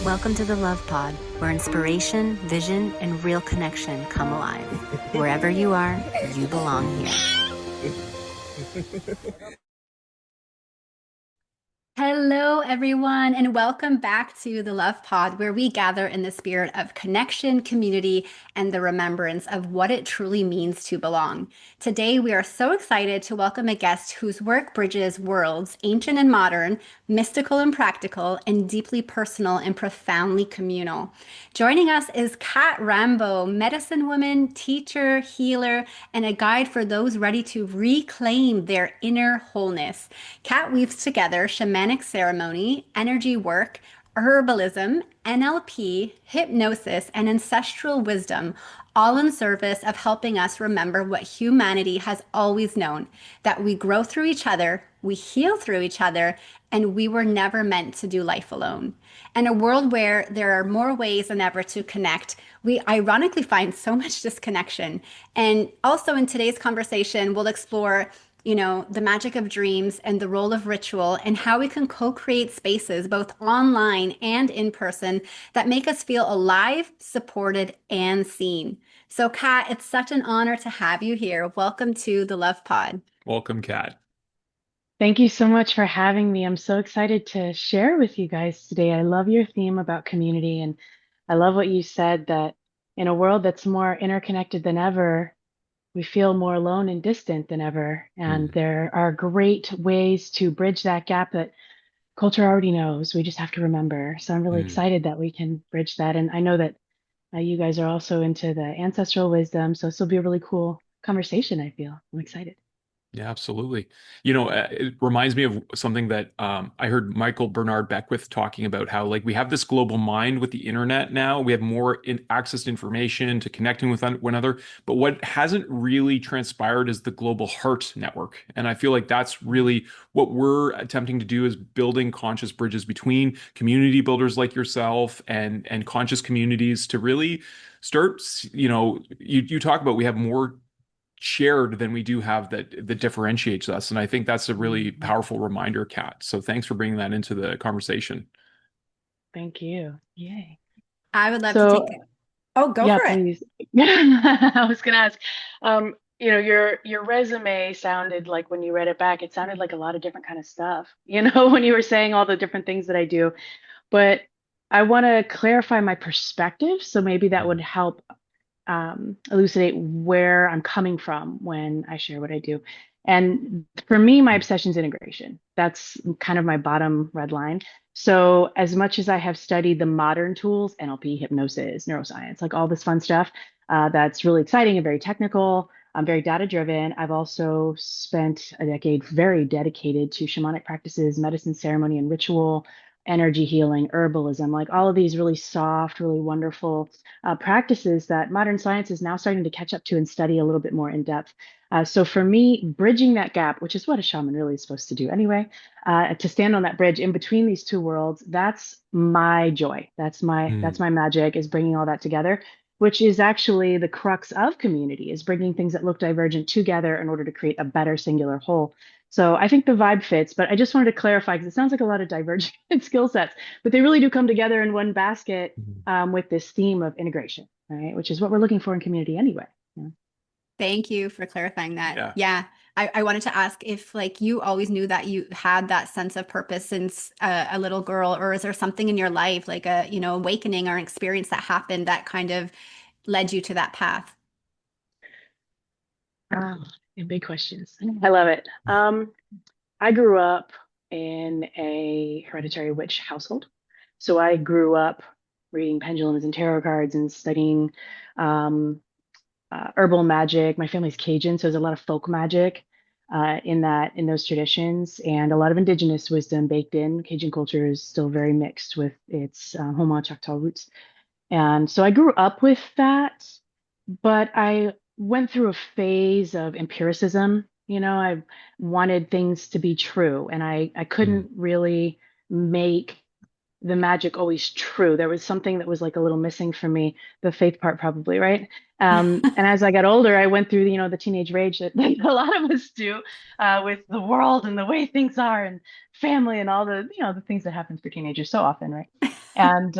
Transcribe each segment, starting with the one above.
Welcome to the Love Pod, where inspiration, vision, and real connection come alive. Wherever you are, you belong here. Hello, everyone, and welcome back to the Love Pod, where we gather in the spirit of connection, community, and the remembrance of what it truly means to belong. Today, we are so excited to welcome a guest whose work bridges worlds, ancient and modern, mystical and practical, and deeply personal and profoundly communal. Joining us is Cat Rambo, medicine woman, teacher, healer, and a guide for those ready to reclaim their inner wholeness. Cat weaves together shamanic ceremony, energy work, herbalism, NLP, hypnosis, and ancestral wisdom, all in service of helping us remember what humanity has always known, that we grow through each other, we heal through each other, and we were never meant to do life alone. In a world where there are more ways than ever to connect, we ironically find so much disconnection. And also in today's conversation, we'll explore the magic of dreams and the role of ritual and how we can co-create spaces both online and in person that make us feel alive, supported, and seen. So, Kat, it's such an honor to have you here. Welcome to the Love Pod. Welcome, Kat. Thank you so much for having me. I'm so excited to share with you guys today. I love your theme about community, and I love what you said that in a world that's more interconnected than ever, we feel more alone and distant than ever. And Mm, there are great ways to bridge that gap that culture already knows. We just have to remember. So I'm really mm. excited that we can bridge that. And I know that you guys are also into the ancestral wisdom. So this will be a really cool conversation, I feel. I'm excited. Yeah, absolutely. It reminds me of something that I heard Michael Bernard Beckwith talking about how, like, we have this global mind with the internet now. We have more access to information, to connecting with one another. But what hasn't really transpired is the global heart network. And I feel like that's really what we're attempting to do is building conscious bridges between community builders like yourself and conscious communities to really start, you talk about we have more shared than we do have that differentiates us. And I think that's a really Mhm. powerful reminder, Kat. So thanks for bringing that into the conversation. Thank you. Yay. I would love to take So it. Oh, go yeah, for it. please. I was gonna ask, your resume sounded like when you read it back, it sounded like a lot of different kind of stuff, when you were saying all the different things that I do. But I want to clarify my perspective, so maybe that would Mm, help elucidate where I'm coming from when I share what I do. And for me, my mm, obsession is integration. That's kind of my bottom red line. So, as much as I have studied the modern tools, NLP, hypnosis, neuroscience, like all this fun stuff, that's really exciting and very technical. I'm very data driven. I've also spent a decade very dedicated to shamanic practices, medicine, ceremony, and ritual, energy healing, herbalism, like all of these really soft, really wonderful practices that modern science is now starting to catch up to and study a little bit more in depth. So for me, bridging that gap, which is what a shaman really is supposed to do anyway, to stand on that bridge in between these two worlds, that's my joy. That's mm, my magic is bringing all that together, which is actually the crux of community, is bringing things that look divergent together in order to create a better singular whole. So I think the vibe fits, but I just wanted to clarify because it sounds like a lot of divergent skill sets, but they really do come together in one basket mm. with this theme of integration, right? Which is what we're looking for in community anyway. Yeah. Thank you for clarifying that. Yeah. Yeah. I wanted to ask if like you always knew that you had that sense of purpose since a little girl, or is there something in your life like a, awakening or an experience that happened that kind of led you to that path? Oh, big questions. I love it. I grew up in a hereditary witch household. So I grew up reading pendulums and tarot cards and studying um, herbal magic. My family's Cajun, so there's a lot of folk magic in those traditions, and a lot of indigenous wisdom baked in. Cajun culture is still very mixed with its Homa Choctaw roots, and so I grew up with that. But I went through a phase of empiricism. I wanted things to be true, and I Mm, couldn't really make the magic always true. There was something that was like a little missing for me, the faith part probably, right? And as I got older, I went through, the teenage rage that a lot of us do with the world and the way things are and family and all the things that happen for teenagers so often, right? And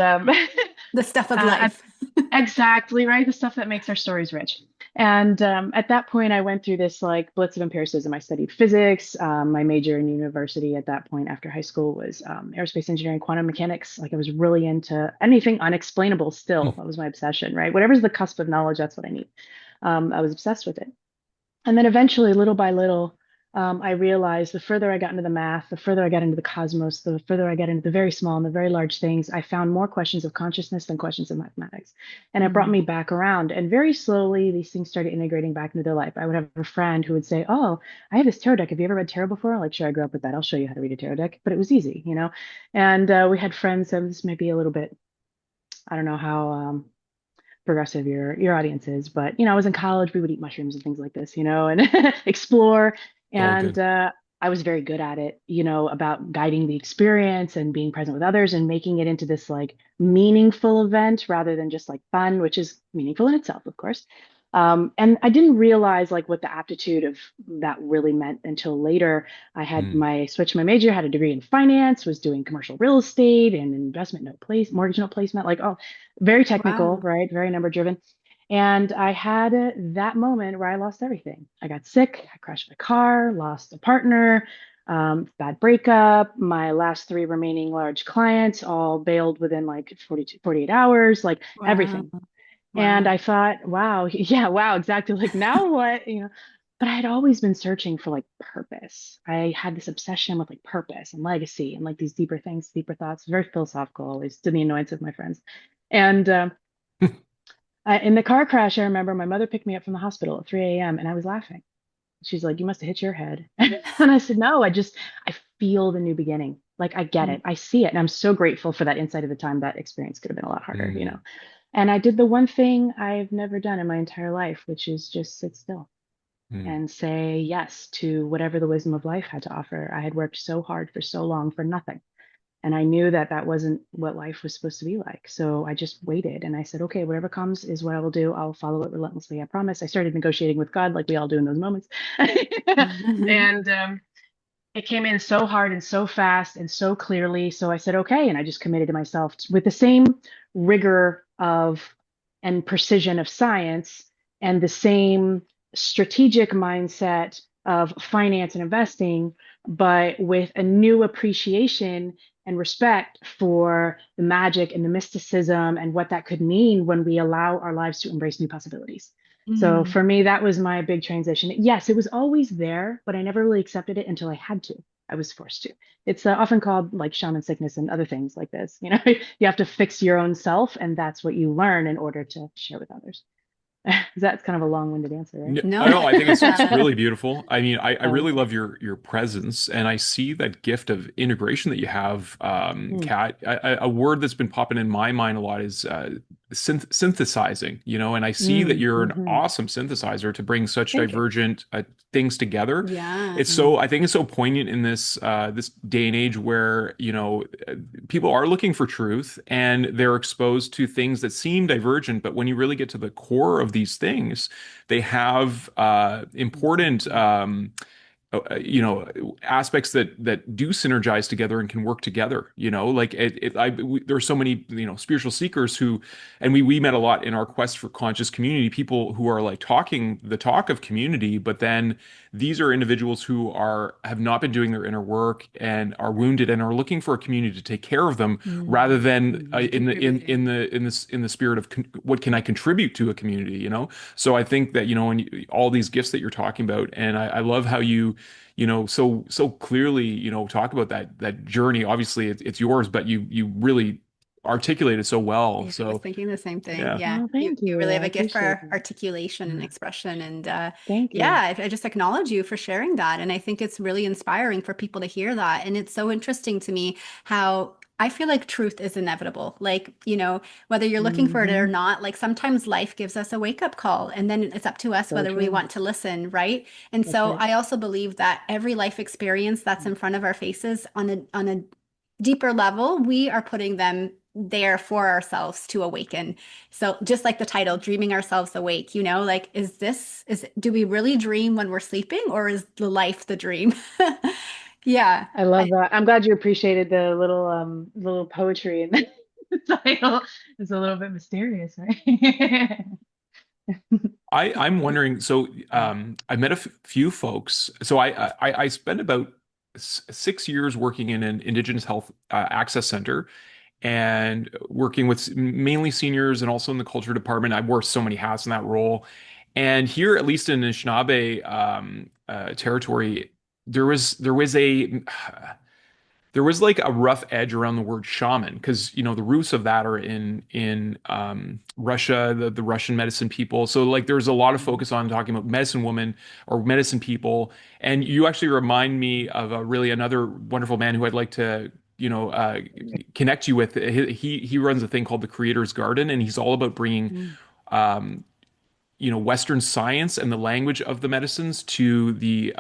The stuff of uh, life. exactly, right? The stuff that makes our stories rich. And at that point, I went through this like blitz of empiricism. I studied physics. My major in university at that point after high school was aerospace engineering, quantum mechanics. Like I was really into anything unexplainable still. That was my obsession, right? Whatever's the cusp of knowledge, that's what I need. I was obsessed with it. And then eventually, little by little, I realized the further I got into the math, the further I got into the cosmos, the further I got into the very small and the very large things, I found more questions of consciousness than questions of mathematics. And it brought Mm. me back around. And very slowly, these things started integrating back into their life. I would have a friend who would say, "Oh, I have this tarot deck. Have you ever read tarot before?" I'm like, "Sure, I grew up with that. I'll show you how to read a tarot deck." But it was easy, you know? And we had friends, so this may be a little bit, I don't know how progressive your audience is, but I was in college, we would eat mushrooms and things like this, and explore. All And good. I was very good at it, about guiding the experience and being present with others and making it into this like meaningful event rather than just like fun, which is meaningful in itself, of course. And I didn't realize like what the aptitude of that really meant until later. I had Mm. my switched my major, had a degree in finance, was doing commercial real estate and investment note place, mortgage note placement, like oh, very technical, Wow. right? Very number driven. And I had that moment where I lost everything. I got sick, I crashed my car, lost a partner, bad breakup. My last three remaining large clients all bailed within like 48 hours, like Wow. everything. And Wow. I thought, wow, yeah, wow, exactly. Like now what, but I had always been searching for like purpose. I had this obsession with like purpose and legacy and like these deeper things, deeper thoughts, very philosophical, always to the annoyance of my friends. And in the car crash, I remember my mother picked me up from the hospital at 3 a.m. and I was laughing. She's like, "You must have hit your head." And I said, "No, I feel the new beginning. Like I get Mm. it. I see it. And I'm so grateful for that insight at the time. That experience could have been a lot harder. Mm. And I did the one thing I've never done in my entire life, which is just sit still Mm. and say yes to whatever the wisdom of life had to offer. I had worked so hard for so long for nothing. And I knew that that wasn't what life was supposed to be like. So I just waited and I said, okay, whatever comes is what I will do. I'll follow it relentlessly. I promise. I started negotiating with God like we all do in those moments. And it came in so hard and so fast and so clearly. So I said, okay. And I just committed to myself with the same rigor of and precision of science and the same strategic mindset of finance and investing, but with a new appreciation and respect for the magic and the mysticism and what that could mean when we allow our lives to embrace new possibilities. So Mm. for me, that was my big transition. Yes, it was always there, but I never really accepted it until I had to. I was forced to. It's often called like shaman sickness and other things like this. You have to fix your own self, and that's what you learn in order to share with others. That's kind of a long-winded answer, right? Yeah, I No. know. I think it's really beautiful. I mean, I Oh, really love your presence, and I see that gift of integration that you have, mm, Kat. A word that's been popping in my mind a lot is synthesizing. And I see that you're an mm-hmm. awesome synthesizer to bring such Thank you. divergent things together. Yeah. It's so I think it's so poignant in this day and age where people are looking for truth and they're exposed to things that seem divergent, but when you really get to the core of these things they have important Exactly. aspects that do synergize together and can work together. Like there are so many spiritual seekers who, and we met a lot in our quest for conscious community. People who are like talking the talk of community, but then these are individuals who have not been doing their inner work and are wounded and are looking for a community to take care of them rather than Contributing. in the spirit of what can I contribute to a community. So I think that all these gifts that you're talking about, and I love how you so clearly talk about that journey. Obviously it's yours, but you really articulate it so well. Yeah, I was So thinking the same thing. yeah. Yeah, Oh, you thank really you. have I a gift appreciate for that. articulation and expression, and Thank yeah, you. I just acknowledge you for sharing that, and I think it's really inspiring for people to hear that, and it's so interesting to me how I feel like truth is inevitable. Like, whether you're looking for it or Hmm. not, like sometimes life gives us a wake-up call, and then it's up to us So whether we true. want to listen, right? And That's so right. I also believe that every life experience that's in front of our faces on a deeper level, we are putting them there for ourselves to awaken. So just like the title, dreaming ourselves awake, like do we really dream when we're sleeping or is the life the dream? Yeah. I love that. I'm glad you appreciated the little poetry and The title is a little bit mysterious, right? I'm wondering, so Yeah. I met a few folks. So I spent about 6 years working in an Indigenous health access center and working with mainly seniors and also in the culture department. I wore so many hats in that role. And here, at least in Anishinaabe territory, there was like a rough edge around the word shaman because the roots of that are in Russia, the Russian medicine people. So like there's a lot of focus on talking about medicine woman or medicine people. And you actually remind me of a really another wonderful man who I'd like to connect you with. He runs a thing called the Creator's Garden, and he's all about bringing Mm. um, Western science and the language of the medicines to the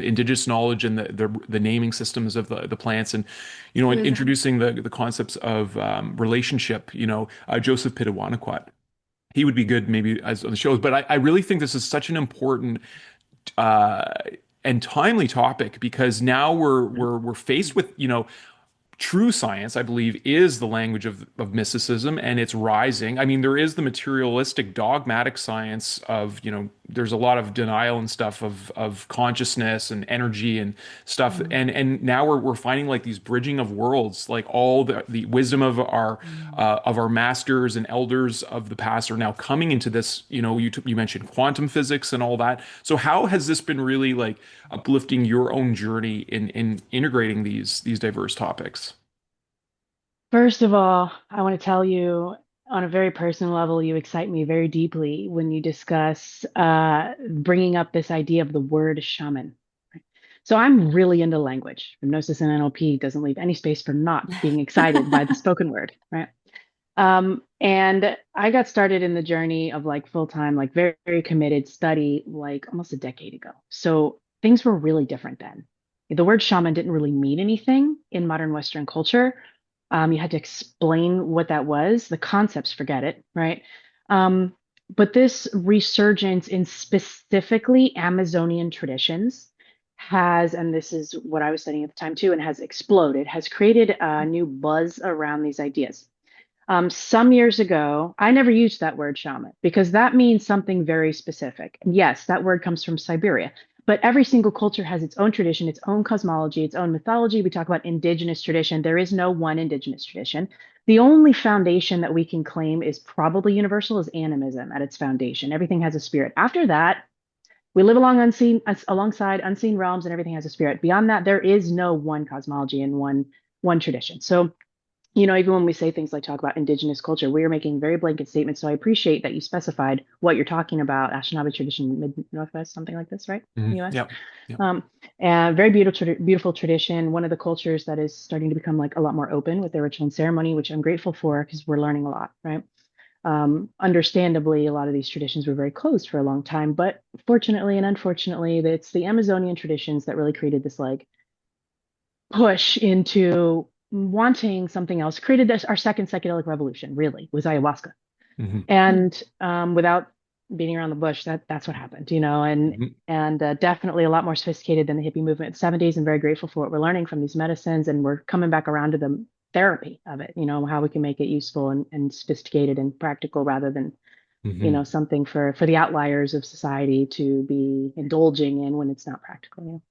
indigenous knowledge and the naming systems of the plants, and Who and is that? introducing the concepts of relationship. Joseph Pitawanakwat. He would be good maybe as on the shows, but I really think this is such an important uh, and timely topic because now we're faced with true science, I believe, is the language of mysticism, and it's rising. I mean, there is the materialistic, dogmatic science of, there's a lot of denial and stuff of consciousness and energy and stuff. Mm. And now we're finding like these bridging of worlds, like all the wisdom Mm. of our masters and elders of the past are now coming into this. You mentioned quantum physics and all that. So how has this been really like uplifting your own journey in integrating these diverse topics? First of all, I want to tell you on a very personal level, you excite me very deeply when you discuss bringing up this idea of the word shaman. So I'm really into language. Hypnosis and NLP doesn't leave any space for not being excited by the spoken word, right? And I got started in the journey of like full time, like very, very committed study, like almost a decade ago. So things were really different then. The word shaman didn't really mean anything in modern Western culture. You had to explain what that was. The concepts, forget it, right? Um, but this resurgence in specifically Amazonian traditions has, and this is what I was studying at the time too, and has exploded, has created a new buzz around these ideas. Some years ago, I never used that word shaman because that means something very specific. And yes, that word comes from Siberia, but every single culture has its own tradition, its own cosmology, its own mythology. We talk about indigenous tradition. There is no one indigenous tradition. The only foundation that we can claim is probably universal is animism at its foundation. Everything has a spirit. After that, we live alongside unseen realms, and everything has a spirit. Beyond that, there is no one cosmology and one tradition. So even when we say things like talk about indigenous culture, we are making very blanket statements. So I appreciate that you specified what you're talking about, Anishinaabe tradition, mid Northwest, something like this, right? In the US. Yep. Yep. And very beautiful tradition. One of the cultures that is starting to become like a lot more open with their ritual and ceremony, which I'm grateful for because we're learning a lot, right? Understandably, a lot of these traditions were very closed for a long time, but fortunately and unfortunately, it's the Amazonian traditions that really created this like push into wanting something else, created this our second psychedelic revolution, really, was ayahuasca. Hmm. And without beating around the bush, that's what happened, Hmm. and definitely a lot more sophisticated than the hippie movement in the 70s, and very grateful for what we're learning from these medicines. And we're coming back around to the therapy of it, how we can make it useful and sophisticated and practical rather than, Hmm. something for the outliers of society to be indulging in when it's not practical.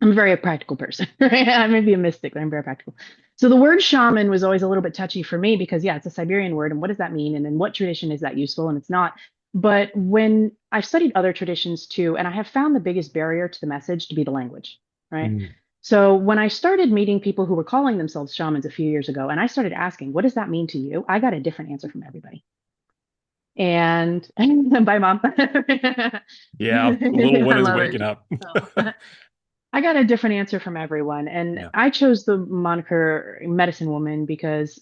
I'm a very practical person, right? I may be a mystic, but I'm very practical. So the word shaman was always a little bit touchy for me because, yeah, it's a Siberian word. And what does that mean? And in what tradition is that useful? And it's not. But when I've studied other traditions too, and I have found the biggest barrier to the message to be the language, right? Hmm. So when I started meeting people who were calling themselves shamans a few years ago, and I started asking, what does that mean to you? I got a different answer from everybody. And bye, mom. Yeah, the little one I is love waking it. up. So, I got a different answer from everyone. And Yeah. I chose the moniker medicine woman because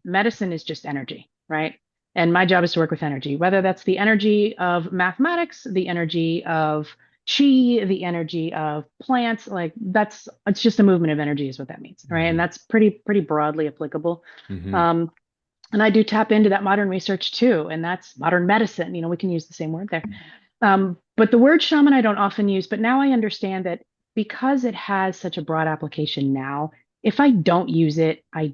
medicine is just energy, right? And my job is to work with energy, whether that's the energy of mathematics, the energy of chi, the energy of plants, like it's just a movement of energy is what that means, right? And Hmm. that's pretty broadly applicable. Hmm. Um, and I do tap into that modern research too, and that's modern medicine. We can use the same word there. But the word shaman I don't often use, but now I understand that because it has such a broad application now, if I don't use it, I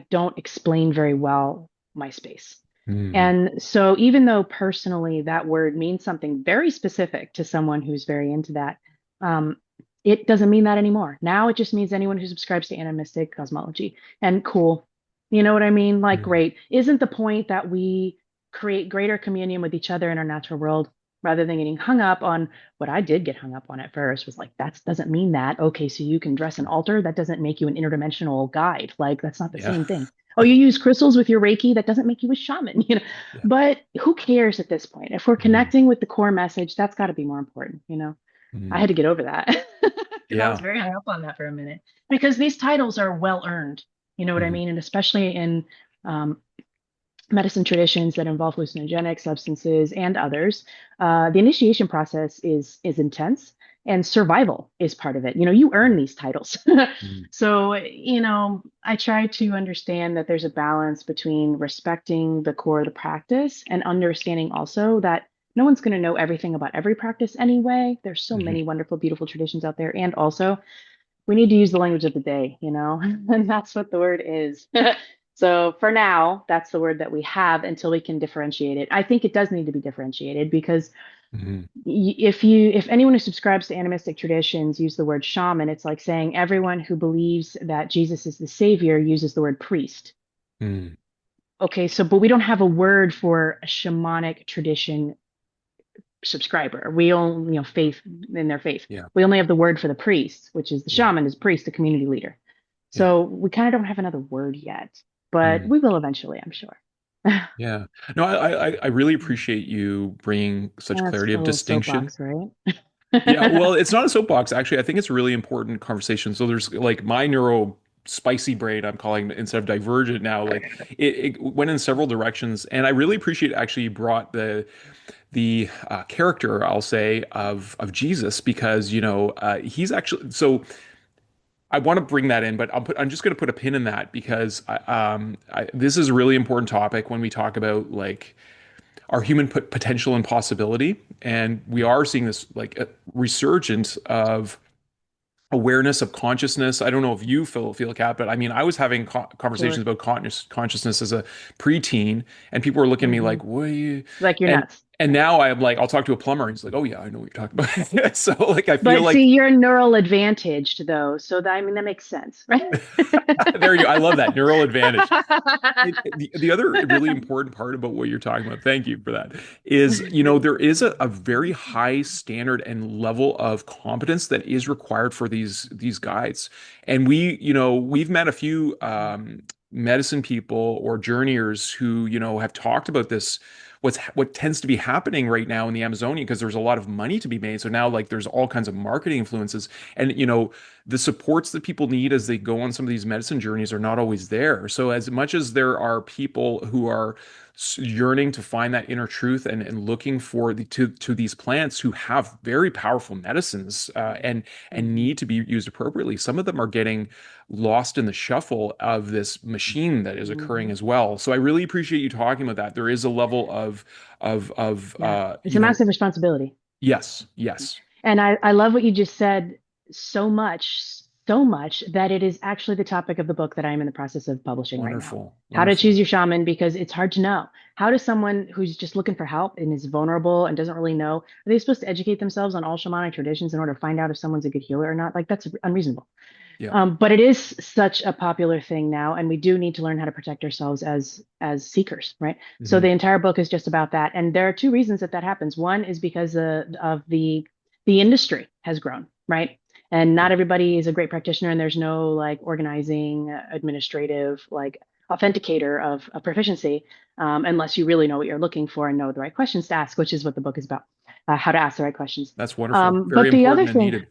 don't explain very well my space. Mm. And so even though personally that word means something very specific to someone who's very into that, um, it doesn't mean that anymore. Now it just means anyone who subscribes to animistic cosmology. And cool. You know what I mean? Like, Mm. great. Isn't the point that we create greater communion with each other in our natural world rather than getting hung up on what I did get hung up on at first was like, that doesn't mean that. Okay, so you can dress an altar. That doesn't make you an interdimensional guide. Like, that's not the Yeah. same thing. Oh, you use crystals with your Reiki. That doesn't make you a shaman, you know. Yeah. But who cares at this point? If we're Mm. connecting with the core message, that's got to be more important, you know. I Mm. had to get over that because I was Yeah. very high up on that for a minute. Because these titles are well earned, you know what I Mm. mean? And especially in um, medicine traditions that involve hallucinogenic substances and others, the initiation process is intense, and survival is part of it. You know, you earn these titles. Mm. So, you know, I try to understand that there's a balance between respecting the core of the practice and understanding also that no one's going to know everything about every practice anyway. There's so Mhm. many wonderful, beautiful traditions out there. And also, we need to use the language of the day, you know, and that's what the word is. So for now, that's the word that we have until we can differentiate it. I think it does need to be differentiated because Mhm. if anyone who subscribes to animistic traditions use the word shaman, it's like saying everyone who believes that Jesus is the savior uses the word priest. Mm. Okay, so but we don't have a word for a shamanic tradition subscriber. We only, you know, faith in their faith. Yeah. We only have the word for the priest, which is the Yeah. shaman is priest, the community leader. Yeah. So we kind of don't have another word yet, but Mm. we will eventually, I'm sure. Yeah. No, I really appreciate you bringing such That's clarity a of little distinction. soapbox, right? Yeah, well, it's not a soapbox. Actually, I think it's a really important conversation. So there's like my neuro spicy brain, I'm calling it, instead of divergent now. Like it went in several directions, and I really appreciate actually you brought the character, I'll say, of Jesus because he's actually so. I want to bring that in, but I'm just going to put a pin in that because this is a really important topic when we talk about like our human potential and possibility, and we are seeing this like a resurgence of awareness of consciousness. I don't know if you feel Kat, but I mean, I was having conversations Sure. about consciousness as a preteen, and people were looking at me Hmm. like, "What are you?" Like you're And nuts. and now I'm like, I'll talk to a plumber, and he's like, "Oh yeah, I know what you're talking about." So like, I feel But see, like you're neural advantaged though, so that I mean that makes sense, right? there you go. I love that neural advantage. The other really important part about what you're talking about, thank you for that, is, there is a very high standard and level of competence that is required for these guides. And we've met a few medicine people or journeyers who, have talked about this, what tends to be happening right now in the Amazonia, because there's a lot of money to be made. So now like there's all kinds of marketing influences. And the supports that people need as they go on some of these medicine journeys are not always there. So as much as there are people who are yearning to find that inner truth and looking for to these plants who have very powerful medicines and Mhm. need to be used appropriately, some of them are getting lost in the shuffle of this machine that is occurring Mhm. as well. So I really appreciate you talking about that. There is a level of Yeah, it's a massive responsibility. yes, yes, And I love what you just said so much that it is actually the topic of the book that I'm in the process of publishing right now. wonderful, How to choose wonderful. your shaman, because it's hard to know. How does someone who's just looking for help and is vulnerable and doesn't really know, are they supposed to educate themselves on all shamanic traditions in order to find out if someone's a good healer or not? Like that's unreasonable. Yeah. But it is such a popular thing now, and we do need to learn how to protect ourselves as seekers, right? So Hmm. the entire book is just about that, and there are two reasons that that happens. One is because of the industry has grown, right? And Yeah. not everybody is a great practitioner, and there's no like organizing, administrative, like authenticator of proficiency, unless you really know what you're looking for and know the right questions to ask, which is what the book is about, how to ask the right questions. That's wonderful. Very But the other important and thing, needed.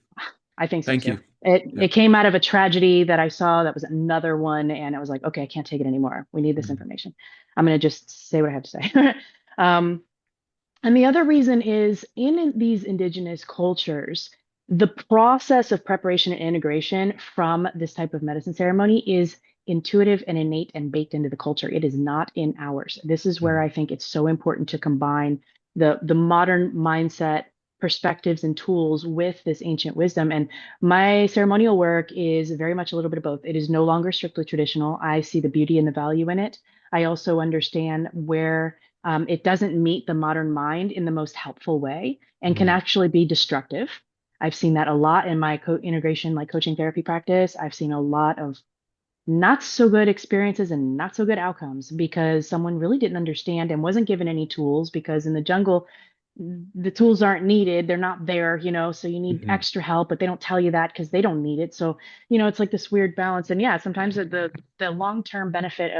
I think so Thank too. you. It Yeah. came out of a tragedy that I saw that was another one, and I was like, okay, I can't take it anymore. We need this Mhm. information. I'm gonna just say what I have to say. um, and the other reason is in these indigenous cultures, the process of preparation and integration from this type of medicine ceremony is intuitive and innate and baked into the culture. It is not in ours. This is where Mhm. I think it's so important to combine the modern mindset perspectives and tools with this ancient wisdom. And my ceremonial work is very much a little bit of both. It is no longer strictly traditional. I see the beauty and the value in it. I also understand where it doesn't meet the modern mind in the most helpful way and can Hmm. actually be destructive. I've seen that a lot in my integration, like coaching therapy practice. I've seen a lot of not so good experiences and not so good outcomes because someone really didn't understand and wasn't given any tools because in the jungle the tools aren't needed, they're not there, so you need Hmm. extra help, but they don't tell you that because they don't need it. So it's like this weird balance. And yeah, sometimes the long-term benefit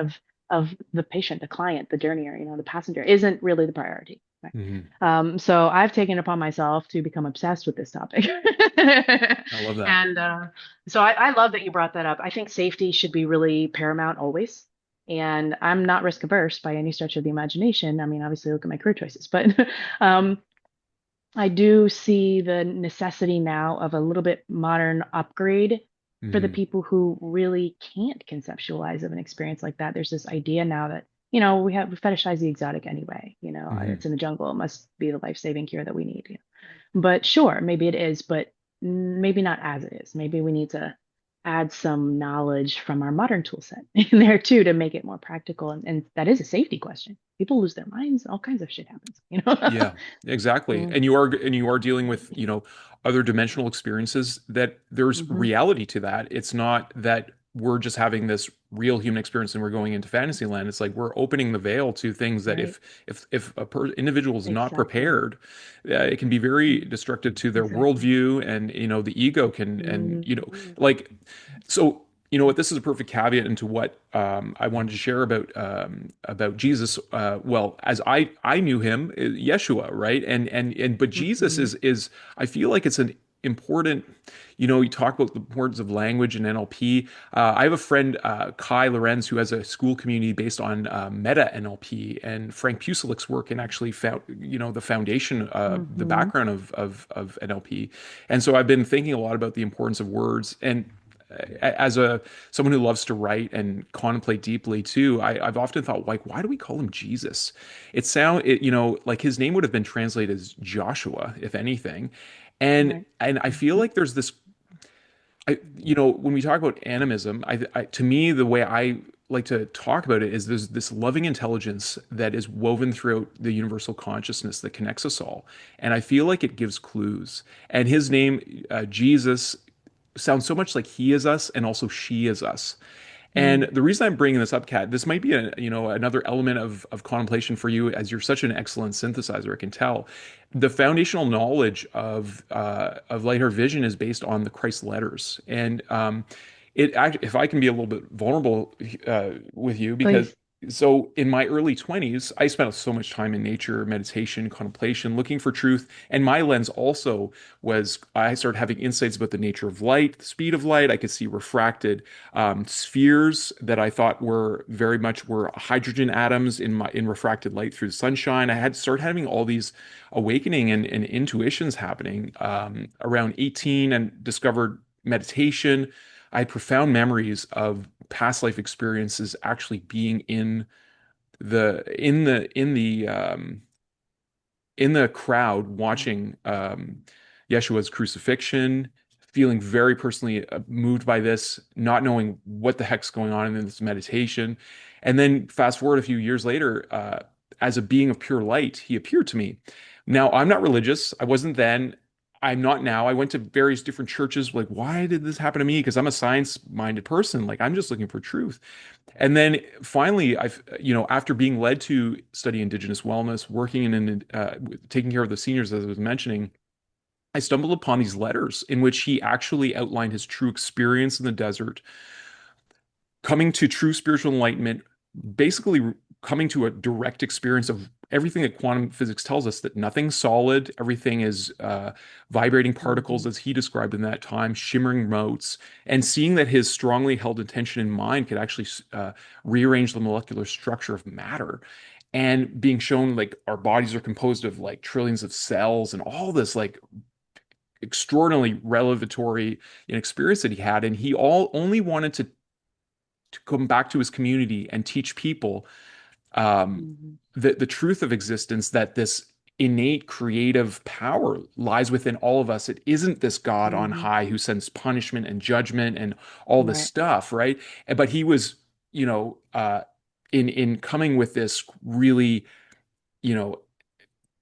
of the patient, the client, the journeyer, the passenger isn't really the priority, right? Hmm. So I've taken it upon myself to become obsessed with this topic. I love that. And so I love that you brought that up. I think safety should be really paramount always. And I'm not risk averse by any stretch of the imagination. I mean, obviously, look at my career choices, but um, I do see the necessity now of a little bit modern upgrade for the Hmm. people who really can't conceptualize of an experience like that. There's this idea now that, we fetishize the exotic anyway. Hmm. It's in the jungle. It must be the life-saving cure that we need. But sure, maybe it is, but maybe not as it is. Maybe we need to add some knowledge from our modern tool set in there too to make it more practical. And that is a safety question. People lose their minds, all kinds of shit happens. Yeah, exactly. Mm, And you are dealing with, other dimensional experiences that there's mhm. reality to that. It's not that we're just having this real human experience and we're going into fantasy land. It's like we're opening the veil to things that Right. if individual is not Exactly. prepared, it can be very Mm, destructive to their exactly. worldview, and the ego can, and Mhm. like, so, you know what, this is a perfect caveat into what I wanted to share about Jesus. Well, as I knew him, Yeshua, right? But Jesus Mhm. is I feel like it's an important. You talk about the importance of language and NLP. I have a friend, Kai Lorenz, who has a school community based on meta NLP, and Frank Puselik's work, and actually found the foundation, the Mhm. background of NLP. And so I've been thinking a lot about the importance of words, and as a someone who loves to write and contemplate deeply too, I've often thought, like, why do we call him Jesus? Like his name would have been translated as Joshua, if anything. and Right. and I feel Mhm. like there's this, when we talk about animism, to me, the way I like to talk about it is there's this loving intelligence that is woven throughout the universal consciousness that connects us all, and I feel like it gives clues. And his name, Jesus, sounds so much like he is us and also she is us. And Mm. the reason I'm bringing this up, Kat, this might be another element of contemplation for you, as you're such an excellent synthesizer. I can tell. The foundational knowledge of Light Heart Vision is based on the Christ letters, and if I can be a little bit vulnerable with you, because Please. so in my early 20s, I spent so much time in nature, meditation, contemplation, looking for truth, and my lens also was I started having insights about the nature of light, the speed of light. I could see refracted spheres that I thought were hydrogen atoms in refracted light through the sunshine. I had started having all these awakening and intuitions happening around 18, and discovered meditation. I had profound memories of past life experiences actually being in the crowd watching Yeshua's crucifixion, feeling very personally moved by this, not knowing what the heck's going on in this meditation. And then fast forward a few years later, as a being of pure light, he appeared to me. Now, I'm not religious. I wasn't then. I'm not now. I went to various different churches. Like, why did this happen to me? Because I'm a science-minded person. Like, I'm just looking for truth. And then finally, after being led to study indigenous wellness, working taking care of the seniors, as I was mentioning, I stumbled upon these letters in which he actually outlined his true experience in the desert, coming to true spiritual enlightenment, basically coming to a direct experience of everything that quantum physics tells us, that nothing's solid, everything is vibrating particles, Mhm. as he described in that time, shimmering motes, and seeing that his strongly held intention in mind could actually rearrange the molecular structure of matter. And being shown, like, our bodies are composed of like trillions of cells, and all this like extraordinarily revelatory experience that he had. And he all only wanted to come back to his community and teach people um, Mhm. the truth of existence, that this innate creative power lies within all of us. It isn't this God on Hmm. high who sends punishment and judgment and all this Right. stuff, right? But he was, you know, in coming with this really, you know,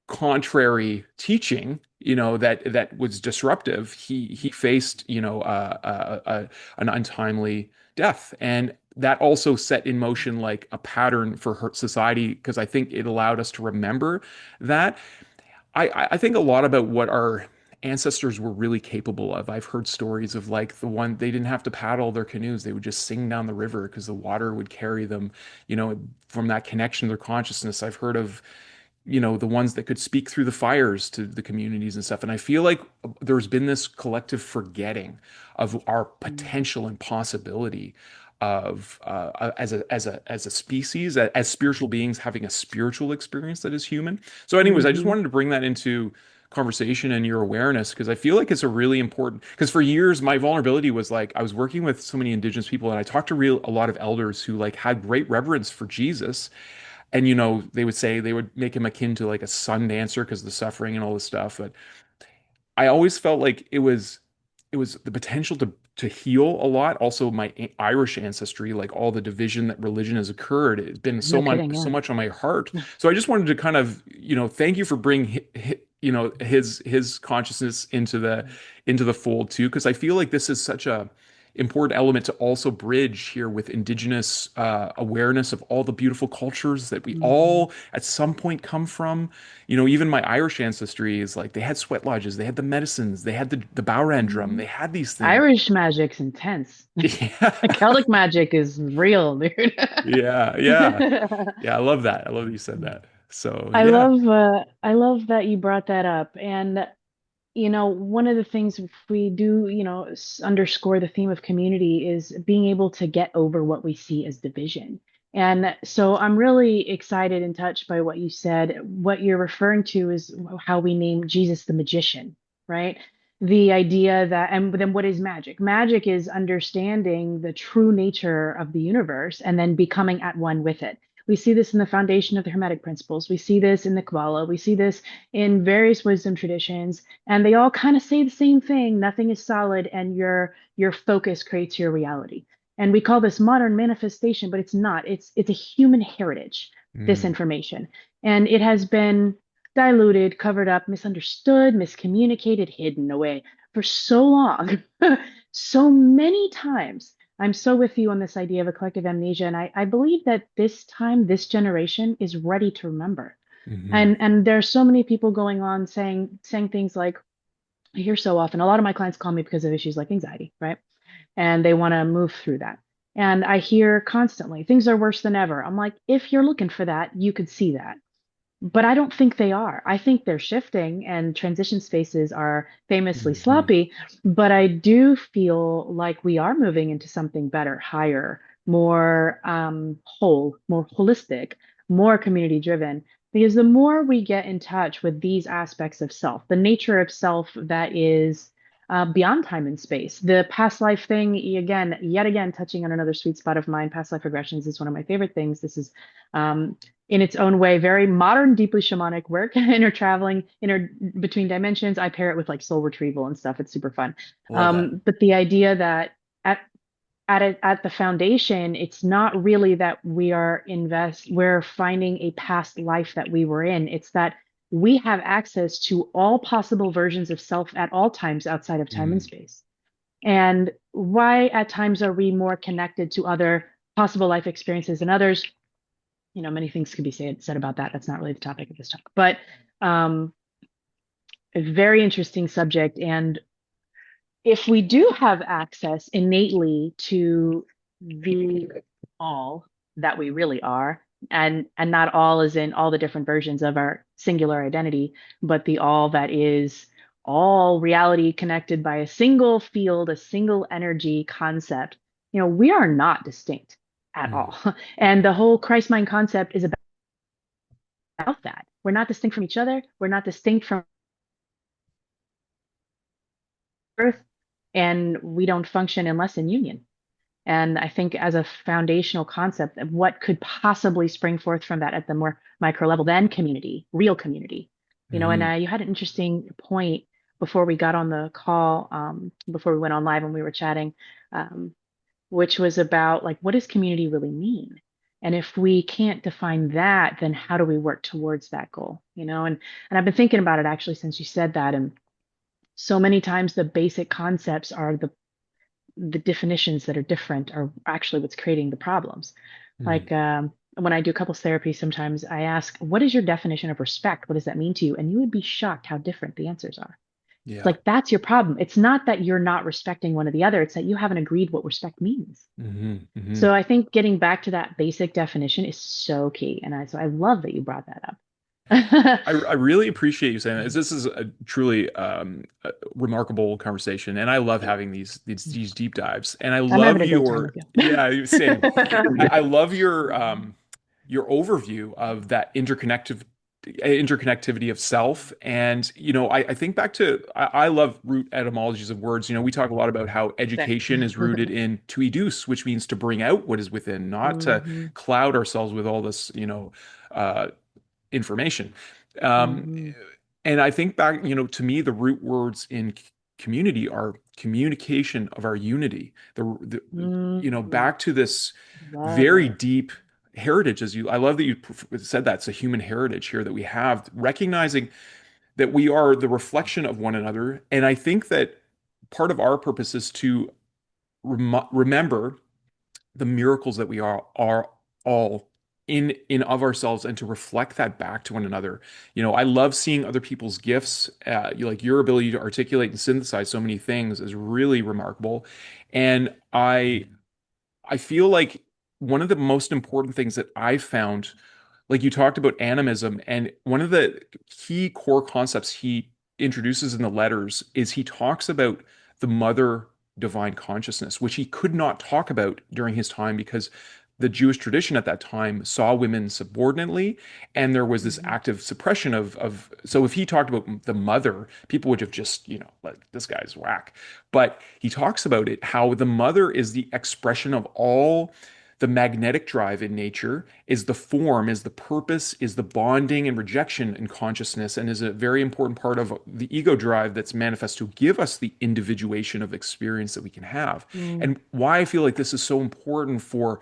contrary teaching, that was disruptive. He faced, an untimely death, and that also set in motion like a pattern for her society, because I think it allowed us to remember that. I think a lot about what our ancestors were really capable of. I've heard stories of like the one they didn't have to paddle their canoes; they would just sing down the river because the water would carry them, from that connection to their consciousness. I've heard of, the ones that could speak through the fires to the communities and stuff. And I feel like there's been this collective forgetting of our Mm. potential and possibility of, as a species, as spiritual beings having a spiritual experience that is human. So, anyways, I just Hmm. wanted to bring that into conversation and your awareness, because I feel like it's a really important, because for years my vulnerability was like I was working with so many indigenous people, and I talked to a lot of elders who like had great reverence for Jesus, and they would say they would make him akin to like a sun dancer because of the suffering and all this stuff. But I always felt like it was the potential to heal a lot. Also, my Irish ancestry, like all the division that religion has occurred, it's been No kidding. so Yeah. much on my heart. So I just wanted to kind of, thank you for bringing his consciousness into the fold too, because I feel like this is such a important element to also bridge here with indigenous awareness of all the beautiful cultures that we Hmm. all at some point come from. Even my Irish ancestry is like they had sweat lodges, they had the medicines, they had the Bowran drum, Hmm. they had these things. Irish magic's intense. Yeah, Celtic magic is real, dude. yeah, yeah, yeah. I love that. I love that you said that. So yeah. I love that you brought that up. And one of the things if we do, underscore the theme of community is being able to get over what we see as division. And so I'm really excited and touched by what you said. What you're referring to is how we name Jesus the magician, right? The idea that, and then what is magic? Magic is understanding the true nature of the universe and then becoming at one with it. We see this in the foundation of the Hermetic principles. We see this in the Kabbalah. We see this in various wisdom traditions, and they all kind of say the same thing. Nothing is solid, and your focus creates your reality. And we call this modern manifestation, but it's not. It's a human heritage, this Mm, information. And it has been diluted, covered up, misunderstood, miscommunicated, hidden away for so long, so many times. I'm so with you on this idea of a collective amnesia. And I believe that this time, this generation is ready to remember. mhm, And there's so many people going on saying things like, I hear so often, a lot of my clients call me because of issues like anxiety, right? And they want to move through that. And I hear constantly, things are worse than ever. I'm like, if you're looking for that, you could see that. But I don't think they are. I think they're shifting, and transition spaces are famously mhm, sloppy. But I do feel like we are moving into something better, higher, more whole, more holistic, more community driven. Because the more we get in touch with these aspects of self, the nature of self that is beyond time and space, the past life thing, again, yet again, touching on another sweet spot of mine, past life regressions is one of my favorite things. This is in its own way, very modern, deeply shamanic work, inner traveling, inner between dimensions. I pair it with like soul retrieval and stuff. It's super fun. love that. But the idea that at at the foundation, it's not really that we're finding a past life that we were in. It's that we have access to all possible versions of self at all times outside of time and Mm, space. And why at times are we more connected to other possible life experiences than others? Many things could be said about that. That's not really the topic of this talk, but um, a very interesting subject. And if we do have access innately to the all that we really are, and not all is in all the different versions of our singular identity, but the all that is all reality connected by a single field, a single energy concept, we are not distinct at mm, all. And the whole Christ mind concept is about that. We're not distinct from each other. We're not distinct from Earth, and we don't function unless in union. And I think as a foundational concept of what could possibly spring forth from that at the more micro level, then community, real community. And Hmm. you had an interesting point before we got on the call, before we went on live and we were chatting, um, which was about like, what does community really mean? And if we can't define that, then how do we work towards that goal? And I've been thinking about it actually since you said that. And so many times the basic concepts are the definitions that are different are actually what's creating the problems. Hmm. Like when I do couples therapy, sometimes I ask, what is your definition of respect? What does that mean to you? And you would be shocked how different the answers are. It's Yeah. like, that's your problem. It's not that you're not respecting one or the other, it's that you haven't agreed what respect means. Hmm. Hmm. So I think getting back to that basic definition is so key. So I love that you brought that up. I really appreciate you saying that. This is a truly a remarkable conversation, and I love having these deep dives. And I I'm love having a great time your with you. yeah, same. I love your overview of that interconnectivity of self. And I think back to I love root etymologies of words. We talk a lot about how Same. education is rooted in to educe, which means to bring out what is within, not to Hmm. cloud ourselves with all this, uh, information. Um, Hmm. and I think back, to me, the root words in community are communication of our unity. Hmm. Back to this Love very it. deep heritage, I love that you said that it's a human heritage here that we have, recognizing that we are the reflection of one another. And I think that part of our purpose is to remember the miracles that we are all in of ourselves, and to reflect that back to one another. I love seeing other people's gifts. Like your ability to articulate and synthesize so many things is really remarkable. And I feel like one of the most important things that I found, like you talked about animism, and one of the key core concepts he introduces in the letters is he talks about the mother divine consciousness, which he could not talk about during his time because the Jewish tradition at that time saw women subordinately, and there was this Hmm. active suppression of so if he talked about the mother, people would have just, like, this guy's whack. But he talks about it, how the mother is the expression of all the magnetic drive in nature, is the form, is the purpose, is the bonding and rejection in consciousness, and is a very important part of the ego drive that's manifest to give us the individuation of experience that we can have. Mm. And why I feel like this is so important for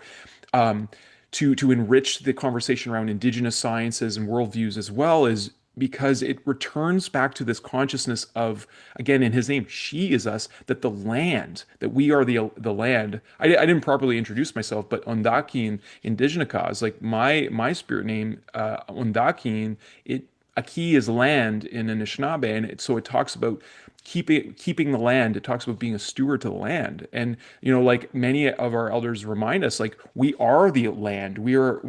um, to enrich the conversation around indigenous sciences and worldviews as well is because it returns back to this consciousness of, again, in his name, she is us, that the land, that we are the land. I didn't properly introduce myself, but Ondakin Indigenica is like my spirit name, Ondakin. It Aki is land in Anishinaabe, and so it talks about keeping the land. It talks about being a steward to the land. And like many of our elders remind us, like, we are the land. We are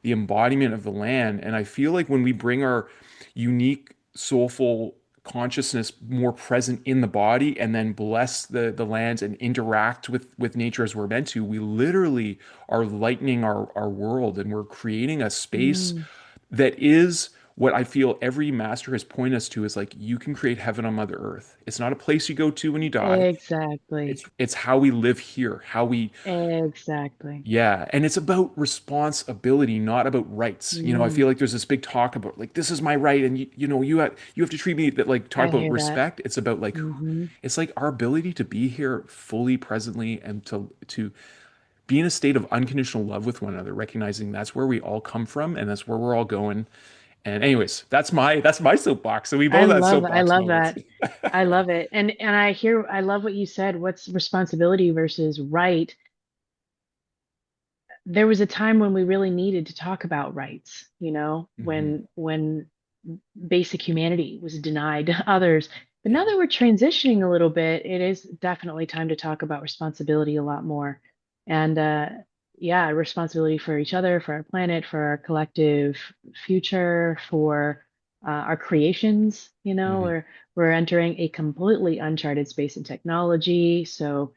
the embodiment of the land. And I feel like when we bring our unique soulful consciousness more present in the body, and then bless the lands and interact with nature as we're meant to, we literally are lightening our world, and we're creating a space Mm. that is what I feel every master has pointed us to, is like, you can create heaven on Mother Earth. It's not a place you go to when you die. Exactly. It's how we live here, how we Exactly. yeah, and it's about responsibility, not about rights. I Mm. feel like there's this big talk about, like, this is my right, and you have to treat me that, like, talk I about hear that. respect. It's about, like, Hmm. it's like our ability to be here fully presently, and to be in a state of unconditional love with one another, recognizing that's where we all come from and that's where we're all going. And anyways, that's my soapbox. So we both had I soapbox love moments. that. I love it. And I love what you said. What's responsibility versus right? There was a time when we really needed to talk about rights, Hmm. when basic humanity was denied to others. But now Yeah. that we're transitioning a little bit, it is definitely time to talk about responsibility a lot more. And yeah, responsibility for each other, for our planet, for our collective future, for our creations. Hmm. We're entering a completely uncharted space in technology. So,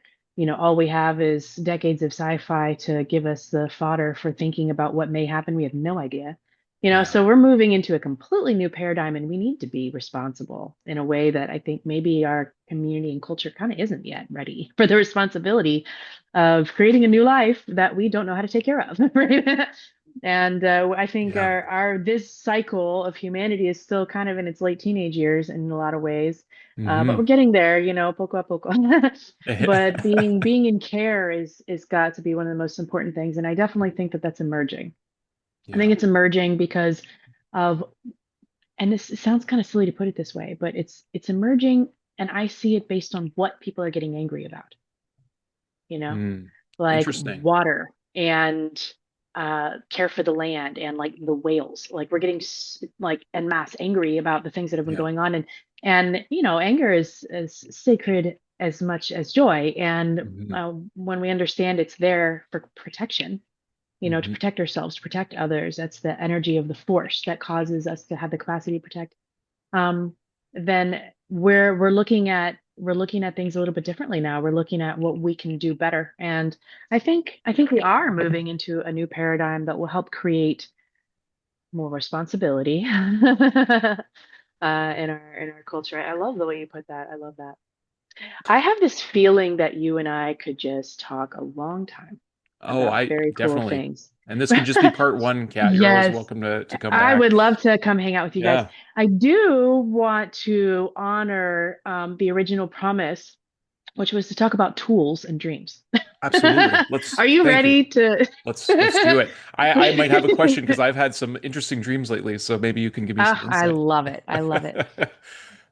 all we have is decades of sci-fi to give us the fodder for thinking about what may happen. We have no idea. Yeah. So we're moving into a completely new paradigm, and we need to be responsible in a way that I think maybe our community and culture kind of isn't yet ready for the responsibility of creating a new life that we don't know how to take care of, right? And I think Yeah. our this cycle of humanity is still kind of in its late teenage years in a lot of ways. But we're Hmm. getting there, poco a poco. But being in care is got to be one of the most important things, and I definitely think that that's emerging. I think Yeah. it's emerging because of, and this it sounds kind of silly to put it this way, but it's emerging, and I see it based on what people are getting angry about, you know, Hmm. like Interesting. water and care for the land and like the whales. Like we're getting like en masse angry about the things that have been Yeah. going on, and anger is sacred as much as joy. And Hmm. when we understand it's there for protection, to Hmm. protect ourselves, to protect others, that's the energy of the force that causes us to have the capacity to protect. um, then we're looking at things a little bit differently now. We're looking at what we can do better, and I think we are moving into a new paradigm that will help create more responsibility in our culture. I love the way you put that. I love that. I have this feeling that you and I could just talk a long time Oh, about I very cool definitely. things. And this can just be part one, Kat. You're always Yes, welcome to come I back. would love to come hang out with you guys. Yeah, I do want to honor the original promise, which was to talk about tools and dreams. absolutely. Are Let's you thank you. ready to? Let's do it. I might have a question because I've had some interesting dreams lately, so maybe you can give me some I insight. love it. I love it.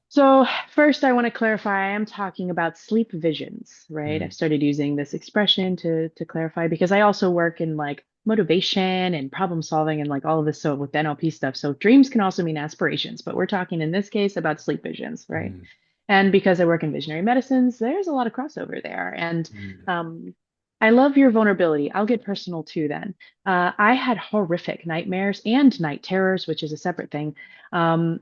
So, first, I want to clarify I am talking about sleep visions, right? I've Mm, started using this expression to clarify because I also work in like motivation and problem solving and like all of this. So, with NLP stuff. So, dreams can also mean aspirations, but we're talking in this case about sleep visions, right? mm, And because I work in visionary medicines, there's a lot of crossover there. And mm. um, I love your vulnerability. I'll get personal too then. I had horrific nightmares and night terrors, which is a separate thing. Um,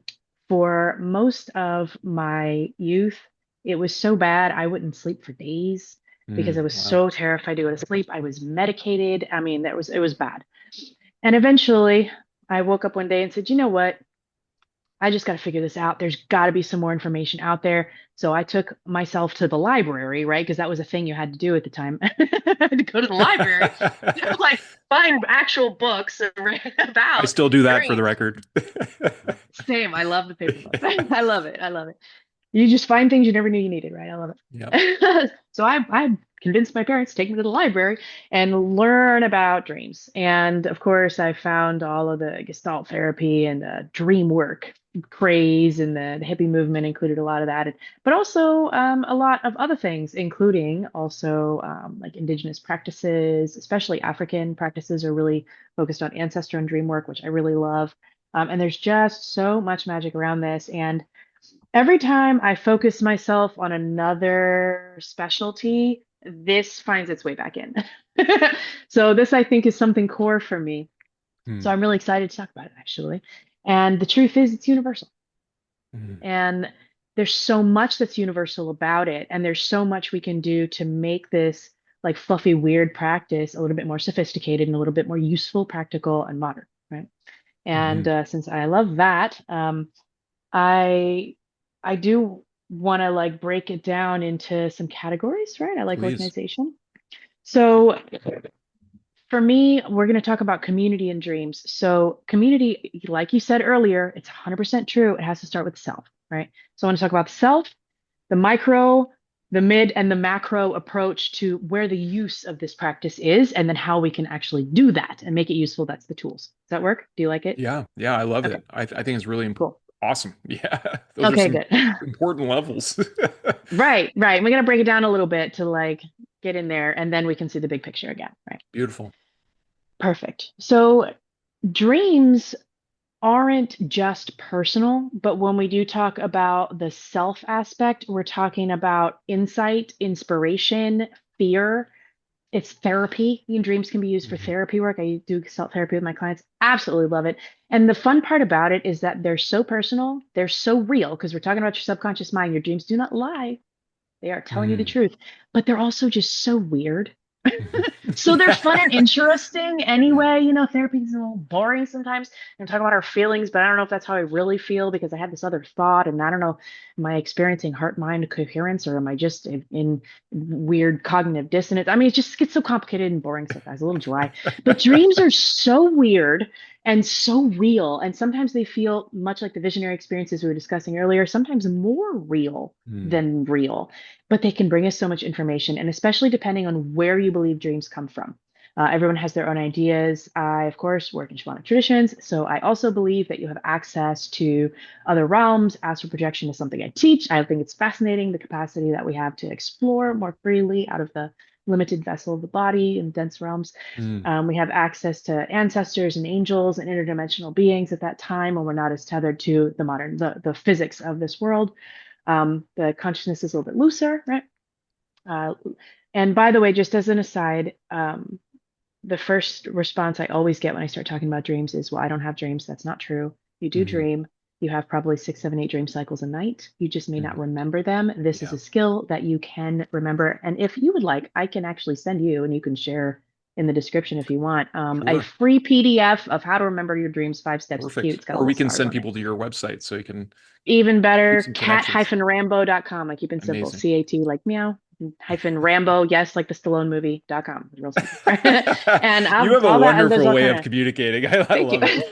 for most of my youth, it was so bad I wouldn't sleep for days because I was Wow. so terrified to go to sleep. I was medicated. I mean, it was bad. And eventually I woke up one day and said, you know what? I just got to figure this out. There's got to be some more information out there. So I took myself to the library, right? Because that was a thing you had to do at the time. To go to the library, like find actual books I about still do that for the dreams. record. Same. I love the paper books. I love it. I love it. You just find things you never knew you needed, right? I love Yep. it. So I convinced my parents to take me to the library and learn about dreams. And of course, I found all of the Gestalt therapy and the dream work craze, and the hippie movement included a lot of that, but also a lot of other things, including also like indigenous practices, especially African practices are really focused on ancestral and dream work, which I really love. And there's just so much magic around this. And every time I focus myself on another specialty, this finds its way back in. So this, I think, is something core for me. So Mm, I'm really excited to talk about it, actually. And the truth is, it's universal. mm. And there's so much that's universal about it. And there's so much we can do to make this like fluffy, weird practice a little bit more sophisticated and a little bit more useful, practical, and modern, right? And Mhm. since I love that, I I do want to like break it down into some categories, right? I like Please. organization. So for me, we're going to talk about community and dreams. So community, like you said earlier, it's 100% true. It has to start with self, right? So I want to talk about the self, the micro, the mid, and the macro approach to where the use of this practice is, and then how we can actually do that and make it useful. That's the tools. Does that work? Do you like it? Yeah, yeah, I love Okay, it. I think it's really cool. awesome. Yeah, those are Okay, some good. important levels. Right, right. We're gonna break it down a little bit to like get in there, and then we can see the big picture again. Right. Beautiful. Perfect. So dreams aren't just personal, but when we do talk about the self aspect, we're talking about insight, inspiration, fear. It's therapy. Dreams can be used for Mhm. therapy work. I do self therapy with my clients. Absolutely love it. And the fun part about it is that they're so personal, they're so real because we're talking about your subconscious mind. Your dreams do not lie. They are telling you the Mm, truth, but they're also just so weird. So they're fun and interesting anyway. You know, therapy is a little boring sometimes. And talk about our feelings, but I don't know if that's how I really feel because I had this other thought, and I don't know, am I experiencing heart-mind coherence or am I just in weird cognitive dissonance? I mean, it just gets so complicated and boring sometimes, a little dry. But dreams are so weird and so real, and sometimes they feel much like the visionary experiences we were discussing earlier, sometimes more real Mm, than real, but they can bring us so much information, and especially depending on where you believe dreams come from. Everyone has their own ideas. I, of course, work in shamanic traditions, so I also believe that you have access to other realms. Astral projection is something I teach. I think it's fascinating the capacity that we have to explore more freely out of the limited vessel of the body in dense realms. mm, We have access to ancestors and angels and interdimensional beings at that time when we're not as tethered to the physics of this world. The consciousness is a little bit looser, right? Uh, and by the way, just as an aside, the first response I always get when I start talking about dreams is, well, I don't have dreams. That's not true. You do mhm, dream. You have probably 6, 7, 8 dream cycles a night. You just may not mhm. remember them. This is Yeah, a skill that you can remember. And if you would like, I can actually send you, and you can share in the description if you want, a sure. free PDF of how to remember your dreams, 5 steps to cute. Perfect. It's got Or all the we can stars send on it. people to your website so you can Even keep better, some connections. cat-rambo.com. I keep it simple. Amazing. CAT like meow, hyphen Rambo, yes, like the Stallone movie.com. Real simple. And You have a all that, and there's wonderful all way kind of of, communicating. I thank you. love it.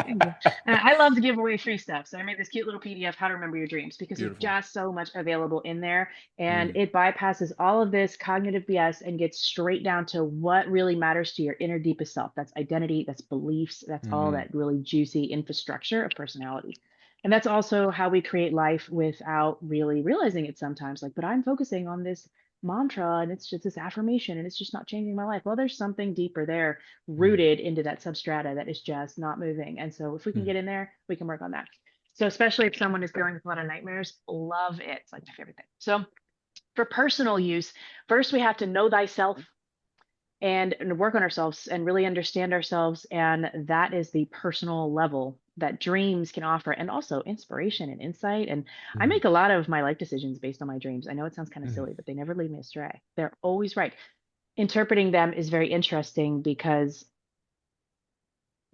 Thank you. I love to give away free stuff. So I made this cute little PDF, How to Remember Your Dreams, because there's Beautiful. just so much available in there. And Mm, it bypasses all of this cognitive BS and gets straight down to what really matters to your inner deepest self. That's identity, that's beliefs, that's all mm, that really juicy infrastructure of personality. And that's also how we create life without really realizing it sometimes. Like, but I'm focusing on this mantra and it's just this affirmation and it's just not changing my life. Well, there's something deeper there mm, rooted into that substrata that is just not moving. And so if we can mm, get in there, we can work on that. So especially if someone is dealing with a lot of nightmares, love it. It's like my favorite thing. So for personal use, first we have to know thyself and work on ourselves and really understand ourselves. And that is the personal level that dreams can offer, and also inspiration and insight. And I mm, make a lot of my life decisions based on my dreams. I know it sounds kind of mm, silly, but they never lead me astray. They're always right. Interpreting them is very interesting because